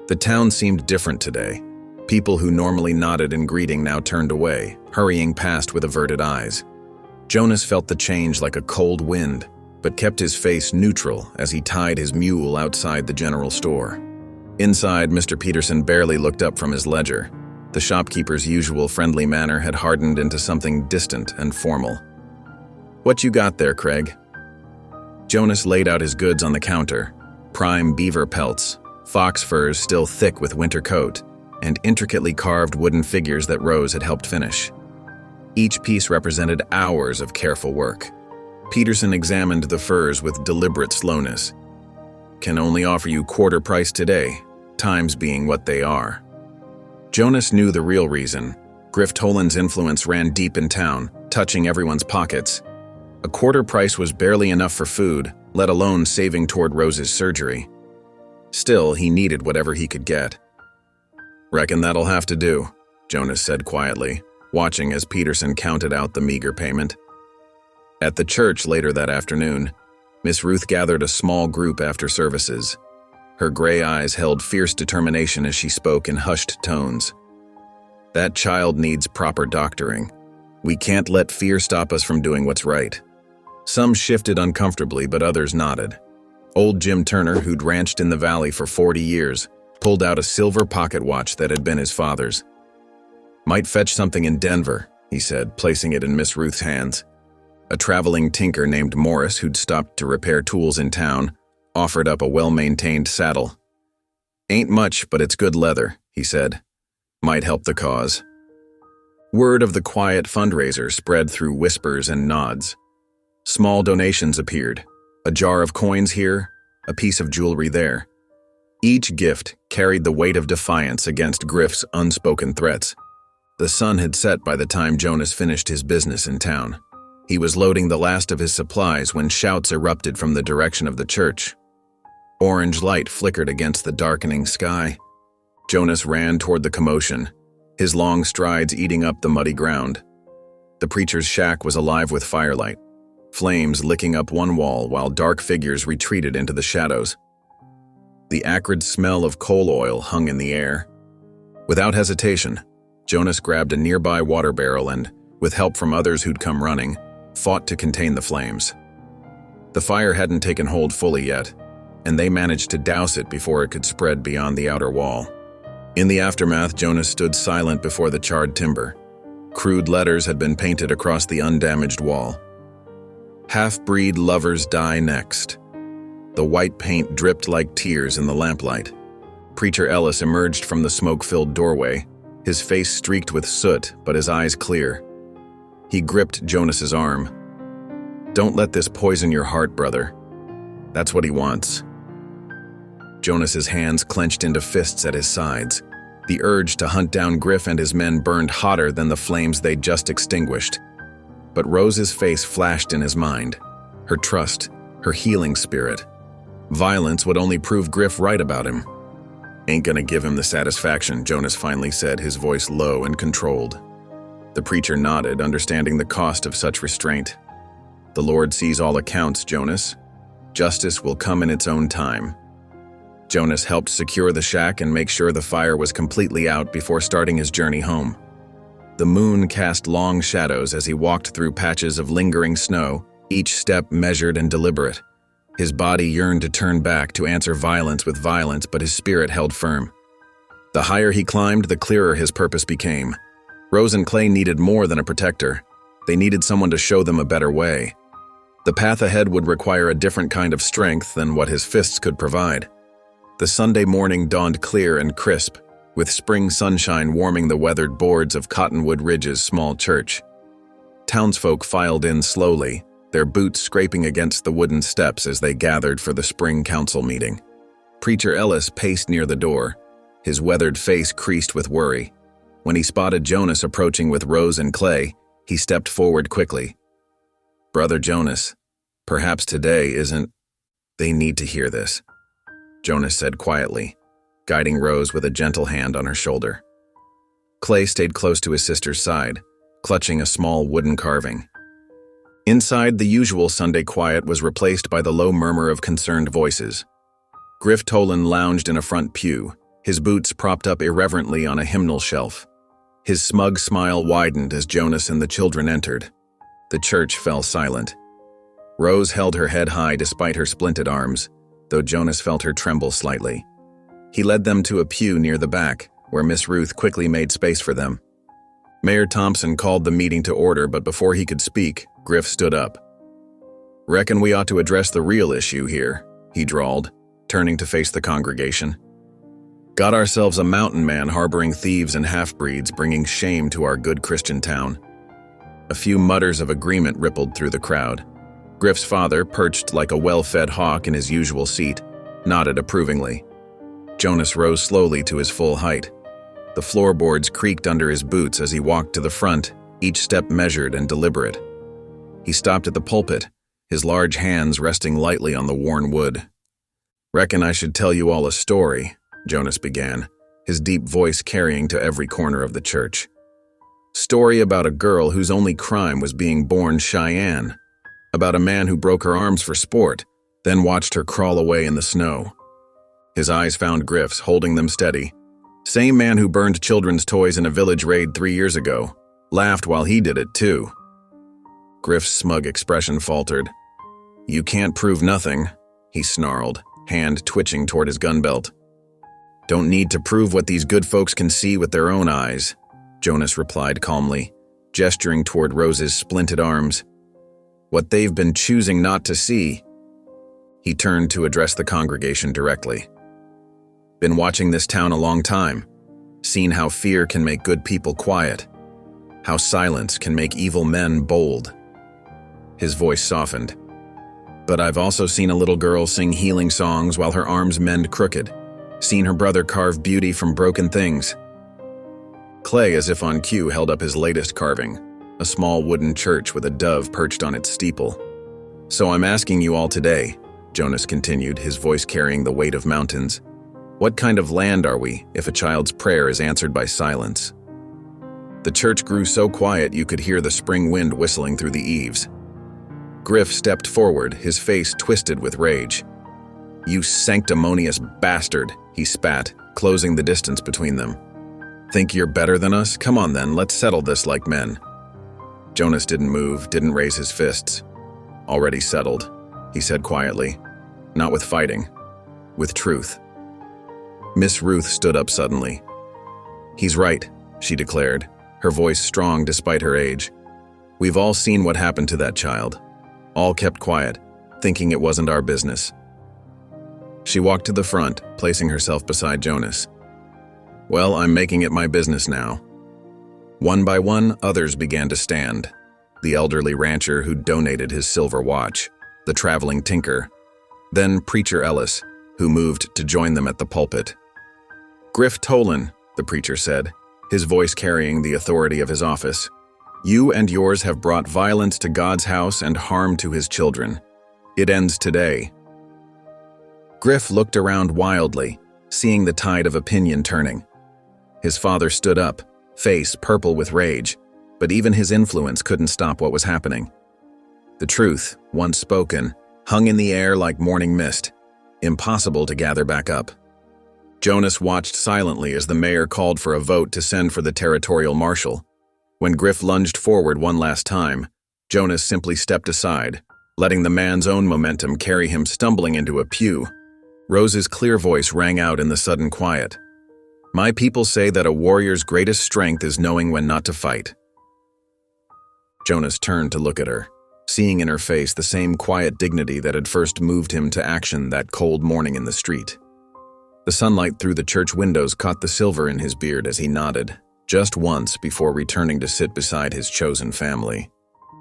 The town seemed different today. People who normally nodded in greeting now turned away, hurrying past with averted eyes. Jonas felt the change like a cold wind, but kept his face neutral as he tied his mule outside the general store. Inside, Mr. Peterson barely looked up from his ledger. The shopkeeper's usual friendly manner had hardened into something distant and formal. "What you got there, Craig?" Jonas laid out his goods on the counter: prime beaver pelts, fox furs still thick with winter coat, and intricately carved wooden figures that Rose had helped finish. Each piece represented hours of careful work. Peterson examined the furs with deliberate slowness. "Can only offer you quarter price today, times being what they are." Jonas knew the real reason. Griff Toland's influence ran deep in town, touching everyone's pockets. A quarter price was barely enough for food, let alone saving toward Rose's surgery. Still, he needed whatever he could get. "Reckon that'll have to do," Jonas said quietly, watching as Peterson counted out the meager payment. At the church later that afternoon, Miss Ruth gathered a small group after services. Her gray eyes held fierce determination as she spoke in hushed tones. "That child needs proper doctoring. We can't let fear stop us from doing what's right." Some shifted uncomfortably, but others nodded. Old Jim Turner, who'd ranched in the valley for 40 years, pulled out a silver pocket watch that had been his father's. "Might fetch something in Denver," he said, placing it in Miss Ruth's hands. A traveling tinker named Morris, who'd stopped to repair tools in town, offered up a well-maintained saddle. "Ain't much, but it's good leather," he said. "Might help the cause." Word of the quiet fundraiser spread through whispers and nods. Small donations appeared, a jar of coins here, a piece of jewelry there. Each gift carried the weight of defiance against Griff's unspoken threats. The sun had set by the time Jonas finished his business in town. He was loading the last of his supplies when shouts erupted from the direction of the church. Orange light flickered against the darkening sky. Jonas ran toward the commotion, his long strides eating up the muddy ground. The preacher's shack was alive with firelight, flames licking up one wall while dark figures retreated into the shadows. The acrid smell of coal oil hung in the air. Without hesitation, Jonas grabbed a nearby water barrel and, with help from others who'd come running, fought to contain the flames. The fire hadn't taken hold fully yet, and they managed to douse it before it could spread beyond the outer wall. In the aftermath, Jonas stood silent before the charred timber. Crude letters had been painted across the undamaged wall. "Half-breed lovers die next." The white paint dripped like tears in the lamplight. Preacher Ellis emerged from the smoke-filled doorway, his face streaked with soot, but his eyes clear. He gripped Jonas's arm. "Don't let this poison your heart, brother. That's what he wants." Jonas's hands clenched into fists at his sides. The urge to hunt down Griff and his men burned hotter than the flames they'd just extinguished. But Rose's face flashed in his mind. Her trust, her healing spirit. Violence would only prove Griff right about him. "Ain't gonna give him the satisfaction," Jonas finally said, his voice low and controlled. The preacher nodded, understanding the cost of such restraint. "The Lord sees all accounts, Jonas. Justice will come in its own time." Jonas helped secure the shack and make sure the fire was completely out before starting his journey home. The moon cast long shadows as he walked through patches of lingering snow, each step measured and deliberate. His body yearned to turn back, to answer violence with violence, but his spirit held firm. The higher he climbed, the clearer his purpose became. Rose and Clay needed more than a protector. They needed someone to show them a better way. The path ahead would require a different kind of strength than what his fists could provide. The Sunday morning dawned clear and crisp, with spring sunshine warming the weathered boards of Cottonwood Ridge's small church. Townsfolk filed in slowly, their boots scraping against the wooden steps as they gathered for the spring council meeting. Preacher Ellis paced near the door, his weathered face creased with worry. When he spotted Jonas approaching with Rose and Clay, he stepped forward quickly. "Brother Jonas, perhaps today isn't—" "They need to hear this," Jonas said quietly, guiding Rose with a gentle hand on her shoulder. Clay stayed close to his sister's side, clutching a small wooden carving. Inside, the usual Sunday quiet was replaced by the low murmur of concerned voices. Griff Toland lounged in a front pew, his boots propped up irreverently on a hymnal shelf. His smug smile widened as Jonas and the children entered. The church fell silent. Rose held her head high despite her splinted arms, though Jonas felt her tremble slightly. He led them to a pew near the back, where Miss Ruth quickly made space for them. Mayor Thompson called the meeting to order, but before he could speak, Griff stood up. Reckon we ought to address the real issue here, he drawled, turning to face the congregation. Got ourselves a mountain man harboring thieves and half-breeds, bringing shame to our good Christian town. A few mutters of agreement rippled through the crowd. Griff's father, perched like a well-fed hawk in his usual seat, nodded approvingly. Jonas rose slowly to his full height. The floorboards creaked under his boots as he walked to the front, each step measured and deliberate. He stopped at the pulpit, his large hands resting lightly on the worn wood. Reckon I should tell you all a story, Jonas began, his deep voice carrying to every corner of the church. Story about a girl whose only crime was being born Cheyenne. About a man who broke her arms for sport, then watched her crawl away in the snow. His eyes found Griff's, holding them steady. Same man who burned children's toys in a village raid 3 years ago. Laughed while he did it, too. Griff's smug expression faltered. You can't prove nothing, he snarled, hand twitching toward his gun belt. Don't need to prove what these good folks can see with their own eyes, Jonas replied calmly, gesturing toward Rose's splinted arms. What they've been choosing not to see. He turned to address the congregation directly. Been watching this town a long time, seen how fear can make good people quiet, how silence can make evil men bold. His voice softened. But I've also seen a little girl sing healing songs while her arms mend crooked, seen her brother carve beauty from broken things. Clay, as if on cue, held up his latest carving, a small wooden church with a dove perched on its steeple. So I'm asking you all today, Jonas continued, his voice carrying the weight of mountains, what kind of land are we if a child's prayer is answered by silence? The church grew so quiet you could hear the spring wind whistling through the eaves. Griff stepped forward, his face twisted with rage. You sanctimonious bastard, he spat, closing the distance between them. Think you're better than us? Come on then, let's settle this like men. Jonas didn't move, didn't raise his fists. Already settled, he said quietly. Not with fighting, with truth. Miss Ruth stood up suddenly. He's right, she declared, her voice strong despite her age. We've all seen what happened to that child. All kept quiet, thinking it wasn't our business. She walked to the front, placing herself beside Jonas. Well, I'm making it my business now. One by one, others began to stand. The elderly rancher who donated his silver watch, the traveling tinker, then Preacher Ellis, who moved to join them at the pulpit. Griff Tolan, the preacher said, his voice carrying the authority of his office. You and yours have brought violence to God's house and harm to his children. It ends today. Griff looked around wildly, seeing the tide of opinion turning. His father stood up, face purple with rage, but even his influence couldn't stop what was happening. The truth, once spoken, hung in the air like morning mist, impossible to gather back up. Jonas watched silently as the mayor called for a vote to send for the territorial marshal. When Griff lunged forward one last time, Jonas simply stepped aside, letting the man's own momentum carry him stumbling into a pew. Rose's clear voice rang out in the sudden quiet. My people say that a warrior's greatest strength is knowing when not to fight. Jonas turned to look at her, seeing in her face the same quiet dignity that had first moved him to action that cold morning in the street. The sunlight through the church windows caught the silver in his beard as he nodded, just once before returning to sit beside his chosen family.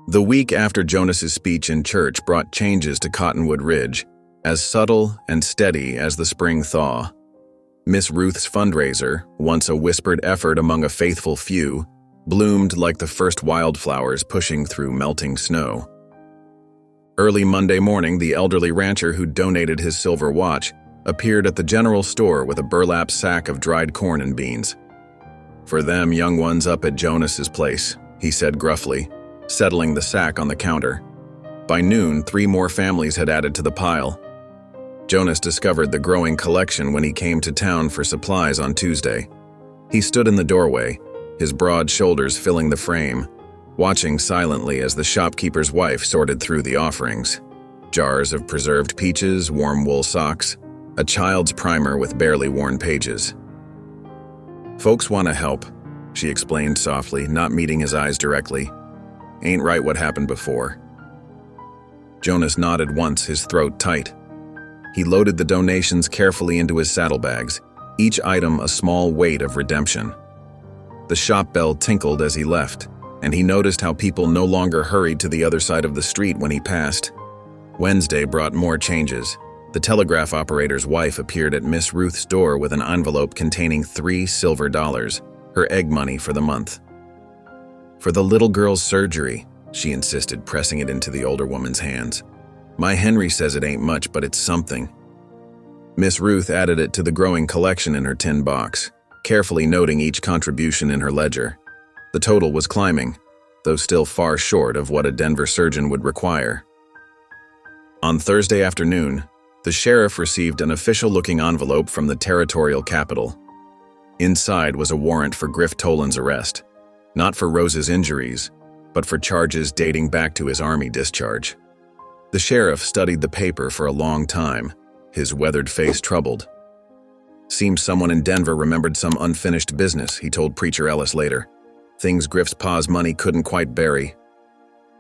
The week after Jonas's speech in church brought changes to Cottonwood Ridge, as subtle and steady as the spring thaw. Miss Ruth's fundraiser, once a whispered effort among a faithful few, bloomed like the first wildflowers pushing through melting snow. Early Monday morning, the elderly rancher who donated his silver watch appeared at the general store with a burlap sack of dried corn and beans. For them young ones up at Jonas's place, he said gruffly, settling the sack on the counter. By noon, 3 more families had added to the pile. Jonas discovered the growing collection when he came to town for supplies on Tuesday. He stood in the doorway, his broad shoulders filling the frame, watching silently as the shopkeeper's wife sorted through the offerings. Jars of preserved peaches, warm wool socks, a child's primer with barely worn pages. Folks want to help, she explained softly, not meeting his eyes directly. Ain't right what happened before. Jonas nodded once, his throat tight. He loaded the donations carefully into his saddlebags, each item a small weight of redemption. The shop bell tinkled as he left, and he noticed how people no longer hurried to the other side of the street when he passed. Wednesday brought more changes. The telegraph operator's wife appeared at Miss Ruth's door with an envelope containing $3 silver, her egg money for the month. "For the little girl's surgery," she insisted, pressing it into the older woman's hands. "My Henry says it ain't much, but it's something." Miss Ruth added it to the growing collection in her tin box, carefully noting each contribution in her ledger. The total was climbing, though still far short of what a Denver surgeon would require. On Thursday afternoon, the sheriff received an official-looking envelope from the territorial capital. Inside was a warrant for Griff Tolan's arrest, not for Rose's injuries, but for charges dating back to his Army discharge. The sheriff studied the paper for a long time, his weathered face troubled. "Seems someone in Denver remembered some unfinished business," he told Preacher Ellis later. "Things Griff's pa's money couldn't quite bury."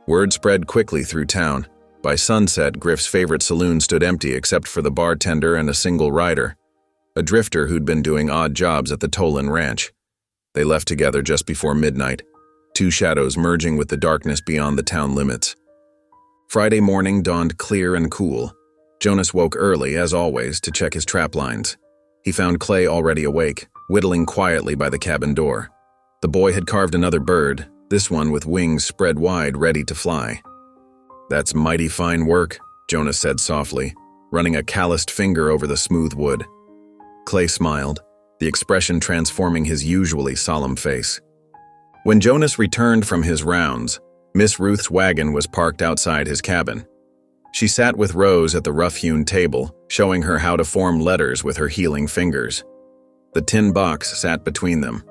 Word spread quickly through town. By sunset, Griff's favorite saloon stood empty except for the bartender and a single rider, a drifter who'd been doing odd jobs at the Tolan Ranch. They left together just before midnight, two shadows merging with the darkness beyond the town limits. Friday morning dawned clear and cool. Jonas woke early, as always, to check his trap lines. He found Clay already awake, whittling quietly by the cabin door. The boy had carved another bird, this one with wings spread wide, ready to fly. "That's mighty fine work," Jonas said softly, running a calloused finger over the smooth wood. Clay smiled, the expression transforming his usually solemn face. When Jonas returned from his rounds, Miss Ruth's wagon was parked outside his cabin. She sat with Rose at the rough-hewn table, showing her how to form letters with her healing fingers. The tin box sat between them.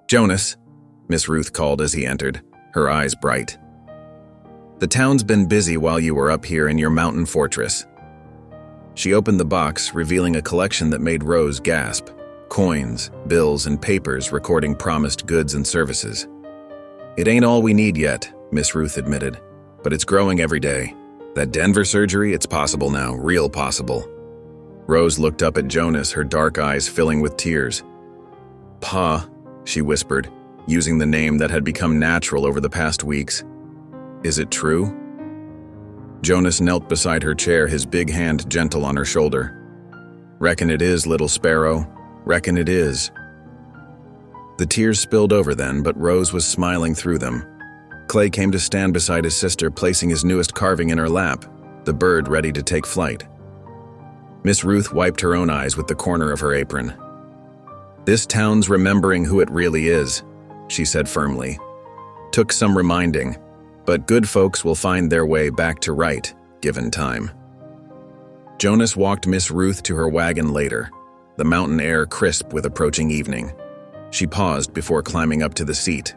"Jonas," Miss Ruth called as he entered, her eyes bright. "The town's been busy while you were up here in your mountain fortress." She opened the box, revealing a collection that made Rose gasp: coins, bills, and papers recording promised goods and services. "It ain't all we need yet," Miss Ruth admitted, "but it's growing every day. That Denver surgery, it's possible now, real possible." Rose looked up at Jonas, her dark eyes filling with tears. "Pa," she whispered, using the name that had become natural over the past weeks. "Is it true?" Jonas knelt beside her chair, his big hand gentle on her shoulder. "Reckon it is, little sparrow. Reckon it is." The tears spilled over then, but Rose was smiling through them. Clay came to stand beside his sister, placing his newest carving in her lap, the bird ready to take flight. Miss Ruth wiped her own eyes with the corner of her apron. "This town's remembering who it really is," she said firmly. "Took some reminding, but good folks will find their way back to right, given time." Jonas walked Miss Ruth to her wagon later, the mountain air crisp with approaching evening. She paused before climbing up to the seat.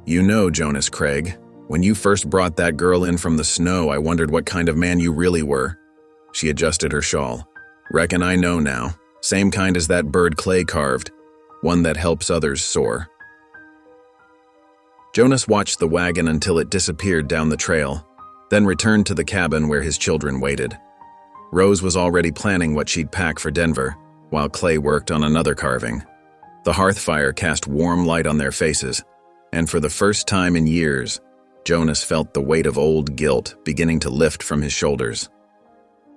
"You know, Jonas Craig, when you first brought that girl in from the snow, I wondered what kind of man you really were." She adjusted her shawl. "Reckon I know now. Same kind as that bird Clay carved, one that helps others soar." Jonas watched the wagon until it disappeared down the trail, then returned to the cabin where his children waited. Rose was already planning what she'd pack for Denver, while Clay worked on another carving. The hearth fire cast warm light on their faces, and for the first time in years, Jonas felt the weight of old guilt beginning to lift from his shoulders.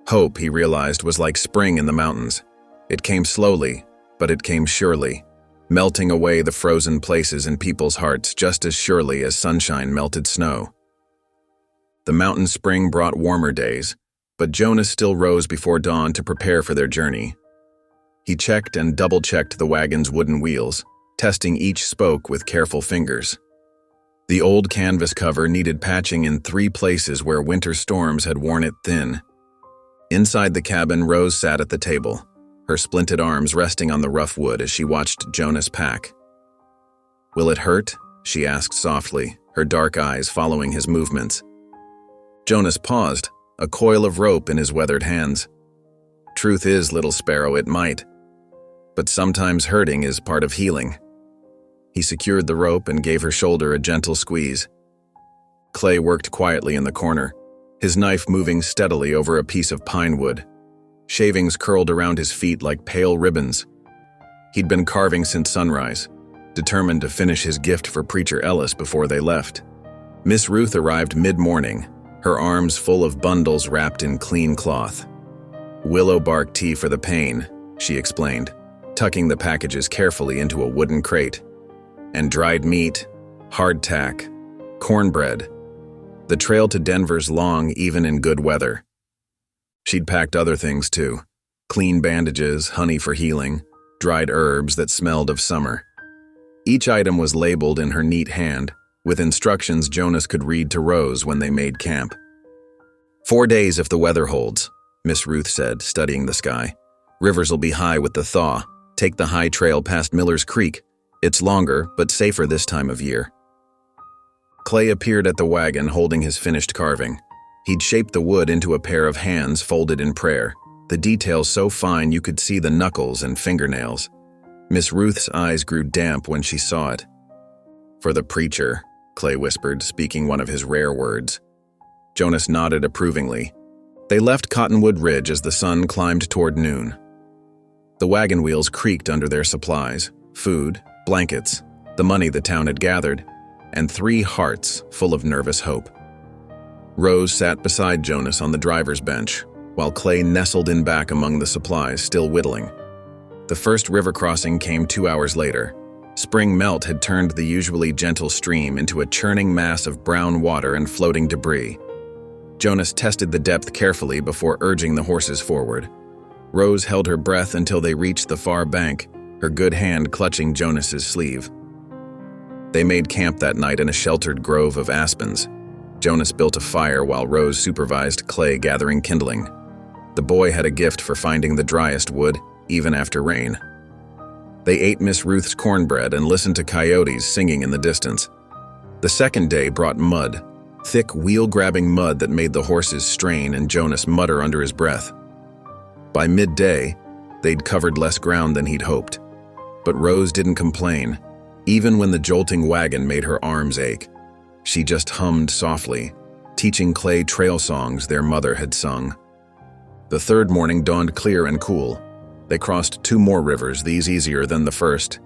Hope, he realized, was like spring in the mountains. It came slowly, but it came surely, melting away the frozen places in people's hearts just as surely as sunshine melted snow. The mountain spring brought warmer days, but Jonas still rose before dawn to prepare for their journey. He checked and double-checked the wagon's wooden wheels, testing each spoke with careful fingers. The old canvas cover needed patching in 3 places where winter storms had worn it thin. Inside the cabin, Rose sat at the table, her splinted arms resting on the rough wood as she watched Jonas pack. "Will it hurt?" she asked softly, her dark eyes following his movements. Jonas paused, a coil of rope in his weathered hands. "Truth is, little sparrow, it might. But sometimes hurting is part of healing." He secured the rope and gave her shoulder a gentle squeeze. Clay worked quietly in the corner, his knife moving steadily over a piece of pine wood. Shavings curled around his feet like pale ribbons. He'd been carving since sunrise, determined to finish his gift for Preacher Ellis before they left. Miss Ruth arrived mid-morning, her arms full of bundles wrapped in clean cloth. "Willow bark tea for the pain," she explained, tucking the packages carefully into a wooden crate. "And dried meat, hardtack, cornbread. The trail to Denver's long even in good weather." She'd packed other things too: clean bandages, honey for healing, dried herbs that smelled of summer. Each item was labeled in her neat hand, with instructions Jonas could read to Rose when they made camp. "4 days if the weather holds," Miss Ruth said, studying the sky. "Rivers'll be high with the thaw. Take the high trail past Miller's Creek. It's longer, but safer this time of year." Clay appeared at the wagon holding his finished carving. He'd shaped the wood into a pair of hands folded in prayer, the details so fine you could see the knuckles and fingernails. Miss Ruth's eyes grew damp when she saw it. "For the preacher," Clay whispered, speaking one of his rare words. Jonas nodded approvingly. They left Cottonwood Ridge as the sun climbed toward noon. The wagon wheels creaked under their supplies: food, blankets, the money the town had gathered, and 3 hearts full of nervous hope. Rose sat beside Jonas on the driver's bench, while Clay nestled in back among the supplies, still whittling. The first river crossing came 2 hours later. Spring melt had turned the usually gentle stream into a churning mass of brown water and floating debris. Jonas tested the depth carefully before urging the horses forward. Rose held her breath until they reached the far bank, her good hand clutching Jonas's sleeve. They made camp that night in a sheltered grove of aspens. Jonas built a fire while Rose supervised Clay gathering kindling. The boy had a gift for finding the driest wood, even after rain. They ate Miss Ruth's cornbread and listened to coyotes singing in the distance. The second day brought mud, thick wheel-grabbing mud that made the horses strain and Jonas mutter under his breath. By midday, they'd covered less ground than he'd hoped. But Rose didn't complain, even when the jolting wagon made her arms ache. She just hummed softly, teaching Clay trail songs their mother had sung. The third morning dawned clear and cool. They crossed 2 more rivers, these easier than the first.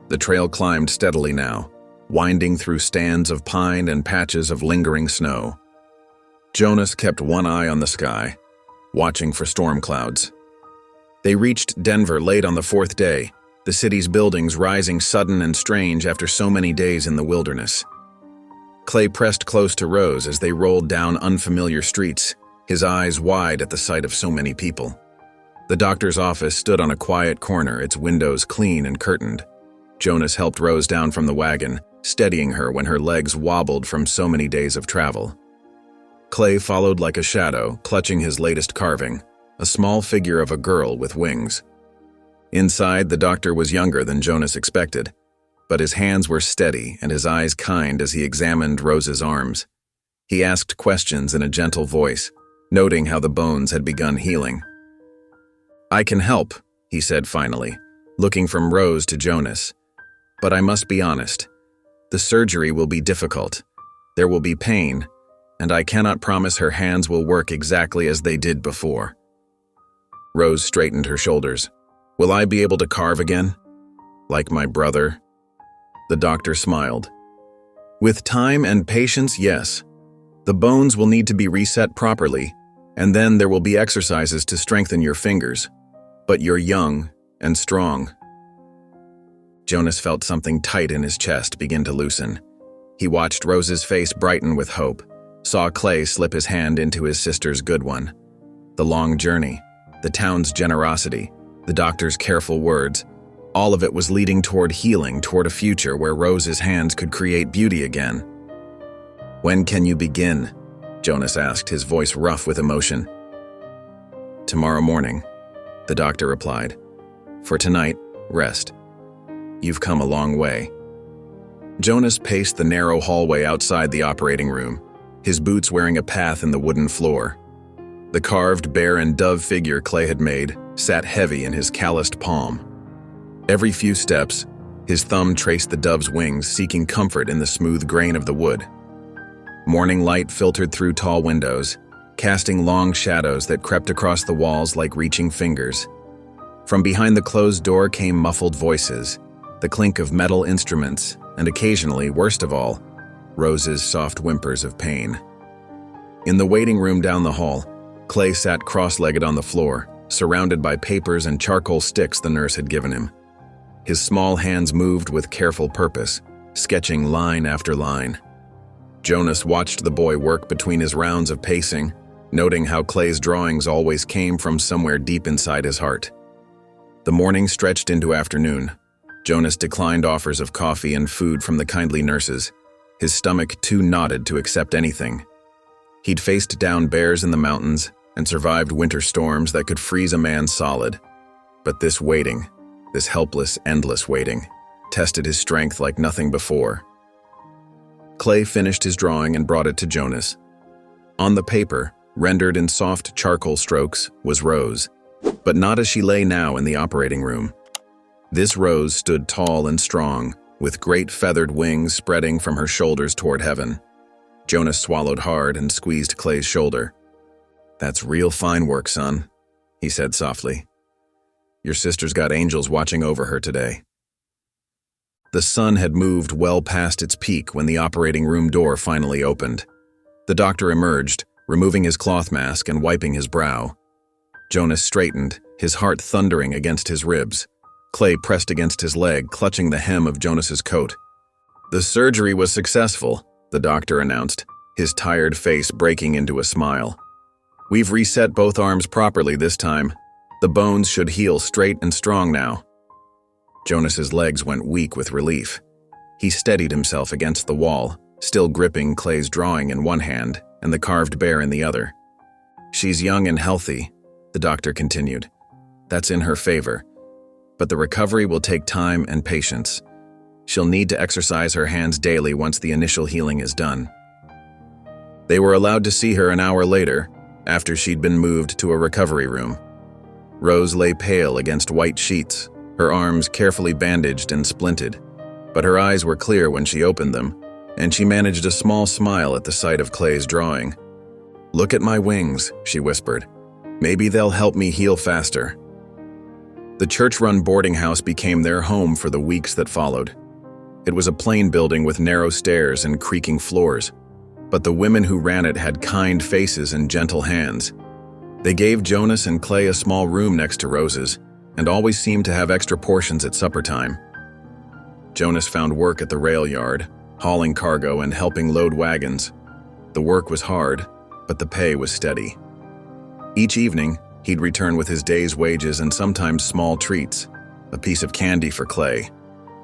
The trail climbed steadily now, winding through stands of pine and patches of lingering snow. Jonas kept one eye on the sky, watching for storm clouds. They reached Denver late on the 4th day, the city's buildings rising sudden and strange after so many days in the wilderness. Clay pressed close to Rose as they rolled down unfamiliar streets, his eyes wide at the sight of so many people. The doctor's office stood on a quiet corner, its windows clean and curtained. Jonas helped Rose down from the wagon, steadying her when her legs wobbled from so many days of travel. Clay followed like a shadow, clutching his latest carving, a small figure of a girl with wings. Inside, the doctor was younger than Jonas expected, but his hands were steady and his eyes kind as he examined Rose's arms. He asked questions in a gentle voice, noting how the bones had begun healing. "I can help," he said finally, looking from Rose to Jonas. "But I must be honest. The surgery will be difficult. There will be pain, and I cannot promise her hands will work exactly as they did before." Rose straightened her shoulders. "Will I be able to carve again? Like my brother?" The doctor smiled. "With time and patience, yes. The bones will need to be reset properly, and then there will be exercises to strengthen your fingers. But you're young and strong." Jonas felt something tight in his chest begin to loosen. He watched Rose's face brighten with hope, saw Clay slip his hand into his sister's good one. The long journey, the town's generosity, the doctor's careful words, all of it was leading toward healing, toward a future where Rose's hands could create beauty again. "When can you begin?" Jonas asked, his voice rough with emotion. "Tomorrow morning," the doctor replied. "For tonight, rest. You've come a long way." Jonas paced the narrow hallway outside the operating room, his boots wearing a path in the wooden floor. The carved bear and dove figure Clay had made sat heavy in his calloused palm. Every few steps, his thumb traced the dove's wings, seeking comfort in the smooth grain of the wood. Morning light filtered through tall windows, casting long shadows that crept across the walls like reaching fingers. From behind the closed door came muffled voices, the clink of metal instruments, and occasionally, worst of all, Rose's soft whimpers of pain. In the waiting room down the hall, Clay sat cross-legged on the floor, surrounded by papers and charcoal sticks the nurse had given him. His small hands moved with careful purpose, sketching line after line. Jonas watched the boy work between his rounds of pacing, noting how Clay's drawings always came from somewhere deep inside his heart. The morning stretched into afternoon. Jonas declined offers of coffee and food from the kindly nurses, his stomach too knotted to accept anything. He'd faced down bears in the mountains and survived winter storms that could freeze a man solid. But this waiting, this helpless, endless waiting, tested his strength like nothing before. Clay finished his drawing and brought it to Jonas. On the paper, rendered in soft charcoal strokes, was Rose, but not as she lay now in the operating room. This Rose stood tall and strong, with great feathered wings spreading from her shoulders toward heaven. Jonas swallowed hard and squeezed Clay's shoulder. "That's real fine work, son," he said softly. "Your sister's got angels watching over her today." The sun had moved well past its peak when the operating room door finally opened. The doctor emerged, removing his cloth mask and wiping his brow. Jonas straightened, his heart thundering against his ribs. Clay pressed against his leg, clutching the hem of Jonas's coat. "The surgery was successful," the doctor announced, his tired face breaking into a smile. "We've reset both arms properly this time. The bones should heal straight and strong now." Jonas's legs went weak with relief. He steadied himself against the wall, still gripping Clay's drawing in one hand and the carved bear in the other. "She's young and healthy," the doctor continued. "That's in her favor. But the recovery will take time and patience. She'll need to exercise her hands daily once the initial healing is done." They were allowed to see her an hour later, after she'd been moved to a recovery room. Rose lay pale against white sheets, her arms carefully bandaged and splinted, but her eyes were clear when she opened them, and she managed a small smile at the sight of Clay's drawing. "Look at my wings," she whispered. "Maybe they'll help me heal faster." The church-run boarding house became their home for the weeks that followed. It was a plain building with narrow stairs and creaking floors, but the women who ran it had kind faces and gentle hands. They gave Jonas and Clay a small room next to Rose's, and always seemed to have extra portions at supper time. Jonas found work at the rail yard, hauling cargo and helping load wagons. The work was hard, but the pay was steady. Each evening, he'd return with his day's wages and sometimes small treats, a piece of candy for Clay,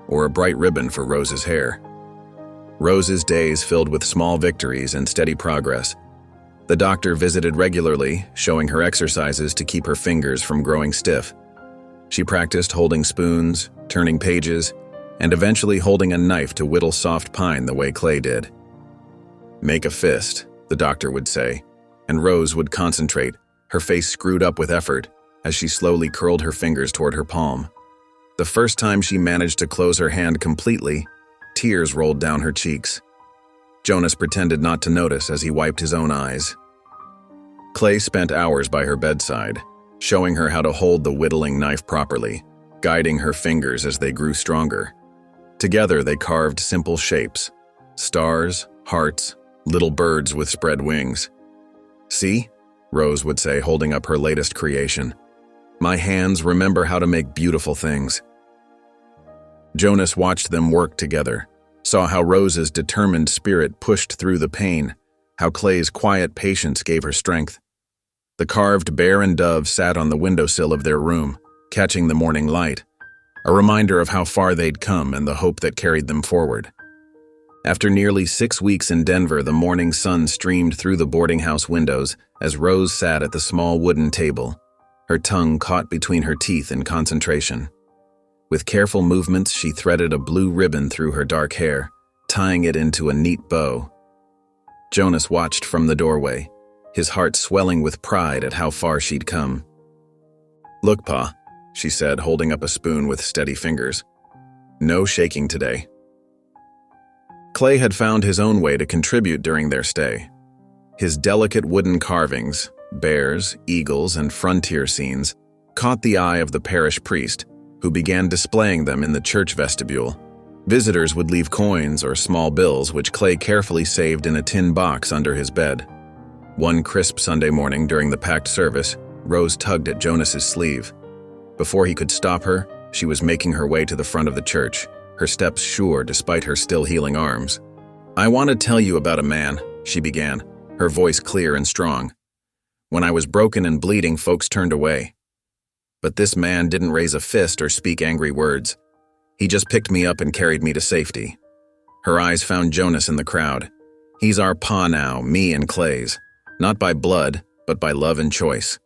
or a bright ribbon for Rose's hair. Rose's days filled with small victories and steady progress. The doctor visited regularly, showing her exercises to keep her fingers from growing stiff. She practiced holding spoons, turning pages, and eventually holding a knife to whittle soft pine the way Clay did. "Make a fist," the doctor would say, and Rose would concentrate, her face screwed up with effort, as she slowly curled her fingers toward her palm. The first time she managed to close her hand completely, tears rolled down her cheeks. Jonas pretended not to notice as he wiped his own eyes. Clay spent hours by her bedside, showing her how to hold the whittling knife properly, guiding her fingers as they grew stronger. Together they carved simple shapes: stars, hearts, little birds with spread wings. "See?" Rose would say, holding up her latest creation. "My hands remember how to make beautiful things." Jonas watched them work together, saw how Rose's determined spirit pushed through the pain, how Clay's quiet patience gave her strength. The carved bear and dove sat on the windowsill of their room, catching the morning light, a reminder of how far they'd come and the hope that carried them forward. After nearly 6 weeks in Denver, the morning sun streamed through the boarding house windows as Rose sat at the small wooden table, her tongue caught between her teeth in concentration. With careful movements, she threaded a blue ribbon through her dark hair, tying it into a neat bow. Jonas watched from the doorway, his heart swelling with pride at how far she'd come. "Look, Pa," she said, holding up a spoon with steady fingers. "No shaking today." Clay had found his own way to contribute during their stay. His delicate wooden carvings, bears, eagles, and frontier scenes, caught the eye of the parish priest, who began displaying them in the church vestibule. Visitors would leave coins or small bills which Clay carefully saved in a tin box under his bed. One crisp Sunday morning during the packed service, Rose tugged at Jonas's sleeve. Before he could stop her, she was making her way to the front of the church, her steps sure despite her still healing arms. "I want to tell you about a man," she began, her voice clear and strong. "When I was broken and bleeding, folks turned away. But this man didn't raise a fist or speak angry words. He just picked me up and carried me to safety." Her eyes found Jonas in the crowd. "He's our pa now, me and Clay's. Not by blood, but by love and choice."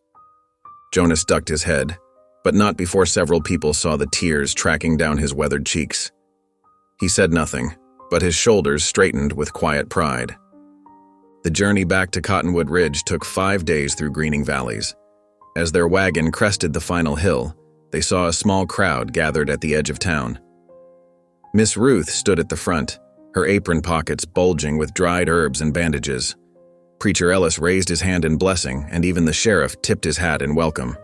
Jonas ducked his head, but not before several people saw the tears tracking down his weathered cheeks. He said nothing, but his shoulders straightened with quiet pride. The journey back to Cottonwood Ridge took 5 days through greening valleys. As their wagon crested the final hill, they saw a small crowd gathered at the edge of town. Miss Ruth stood at the front, her apron pockets bulging with dried herbs and bandages. Preacher Ellis raised his hand in blessing, and even the sheriff tipped his hat in welcome.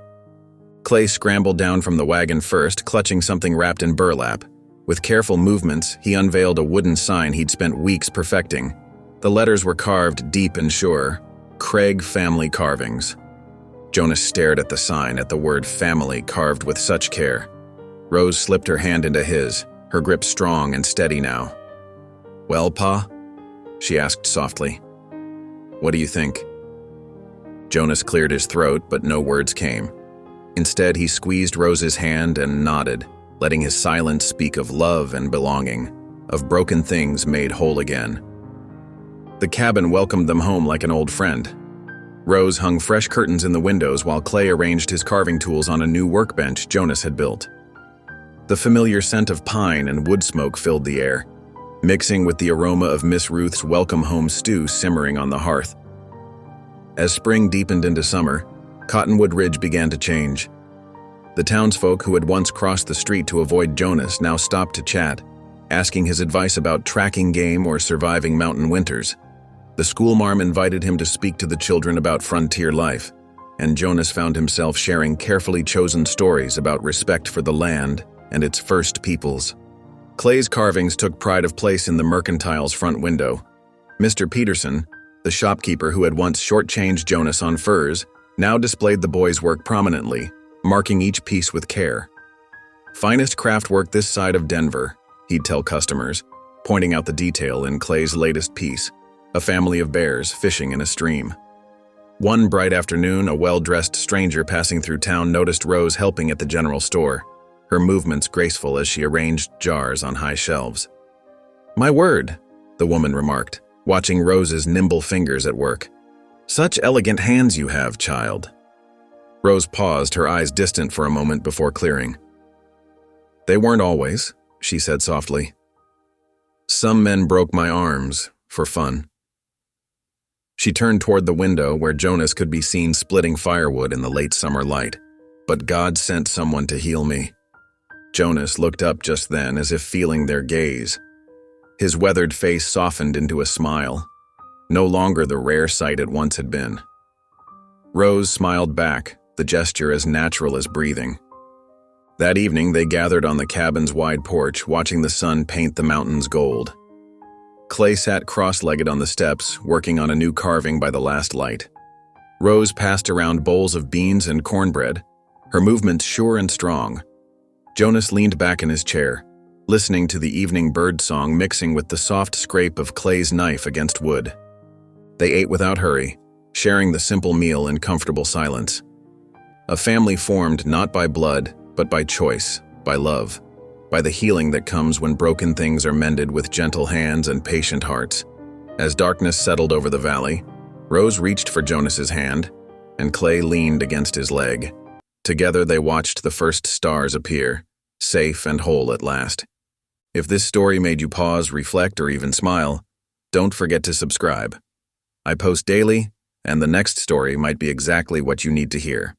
Clay scrambled down from the wagon first, clutching something wrapped in burlap. With careful movements, he unveiled a wooden sign he'd spent weeks perfecting. The letters were carved deep and sure, Craig Family Carvings. Jonas stared at the sign, at the word family carved with such care. Rose slipped her hand into his, her grip strong and steady now. "Well, Pa?" she asked softly. "What do you think?" Jonas cleared his throat, but no words came. Instead, he squeezed Rose's hand and nodded, letting his silence speak of love and belonging, of broken things made whole again. The cabin welcomed them home like an old friend. Rose hung fresh curtains in the windows while Clay arranged his carving tools on a new workbench Jonas had built. The familiar scent of pine and wood smoke filled the air, mixing with the aroma of Miss Ruth's welcome home stew simmering on the hearth. As spring deepened into summer, Cottonwood Ridge began to change. The townsfolk who had once crossed the street to avoid Jonas now stopped to chat, asking his advice about tracking game or surviving mountain winters. The schoolmarm invited him to speak to the children about frontier life, and Jonas found himself sharing carefully chosen stories about respect for the land and its first peoples. Clay's carvings took pride of place in the mercantile's front window. Mr. Peterson, the shopkeeper who had once shortchanged Jonas on furs, now displayed the boy's work prominently, marking each piece with care. "Finest craft work this side of Denver," he'd tell customers, pointing out the detail in Clay's latest piece, a family of bears fishing in a stream. One bright afternoon, a well-dressed stranger passing through town noticed Rose helping at the general store, her movements graceful as she arranged jars on high shelves. "My word," the woman remarked, watching Rose's nimble fingers at work. "Such elegant hands you have, child." Rose paused, her eyes distant for a moment before clearing. "They weren't always," she said softly. "Some men broke my arms, for fun." She turned toward the window where Jonas could be seen splitting firewood in the late summer light. "But God sent someone to heal me." Jonas looked up just then as if feeling their gaze. His weathered face softened into a smile, no longer the rare sight it once had been. Rose smiled back, the gesture as natural as breathing. That evening, they gathered on the cabin's wide porch, watching the sun paint the mountains gold. Clay sat cross-legged on the steps, working on a new carving by the last light. Rose passed around bowls of beans and cornbread, her movements sure and strong. Jonas leaned back in his chair, listening to the evening bird song mixing with the soft scrape of Clay's knife against wood. They ate without hurry, sharing the simple meal in comfortable silence. A family formed not by blood, but by choice, by love, by the healing that comes when broken things are mended with gentle hands and patient hearts. As darkness settled over the valley, Rose reached for Jonas's hand, and Clay leaned against his leg. Together they watched the first stars appear, safe and whole at last. If this story made you pause, reflect, or even smile, don't forget to subscribe. I post daily, and the next story might be exactly what you need to hear.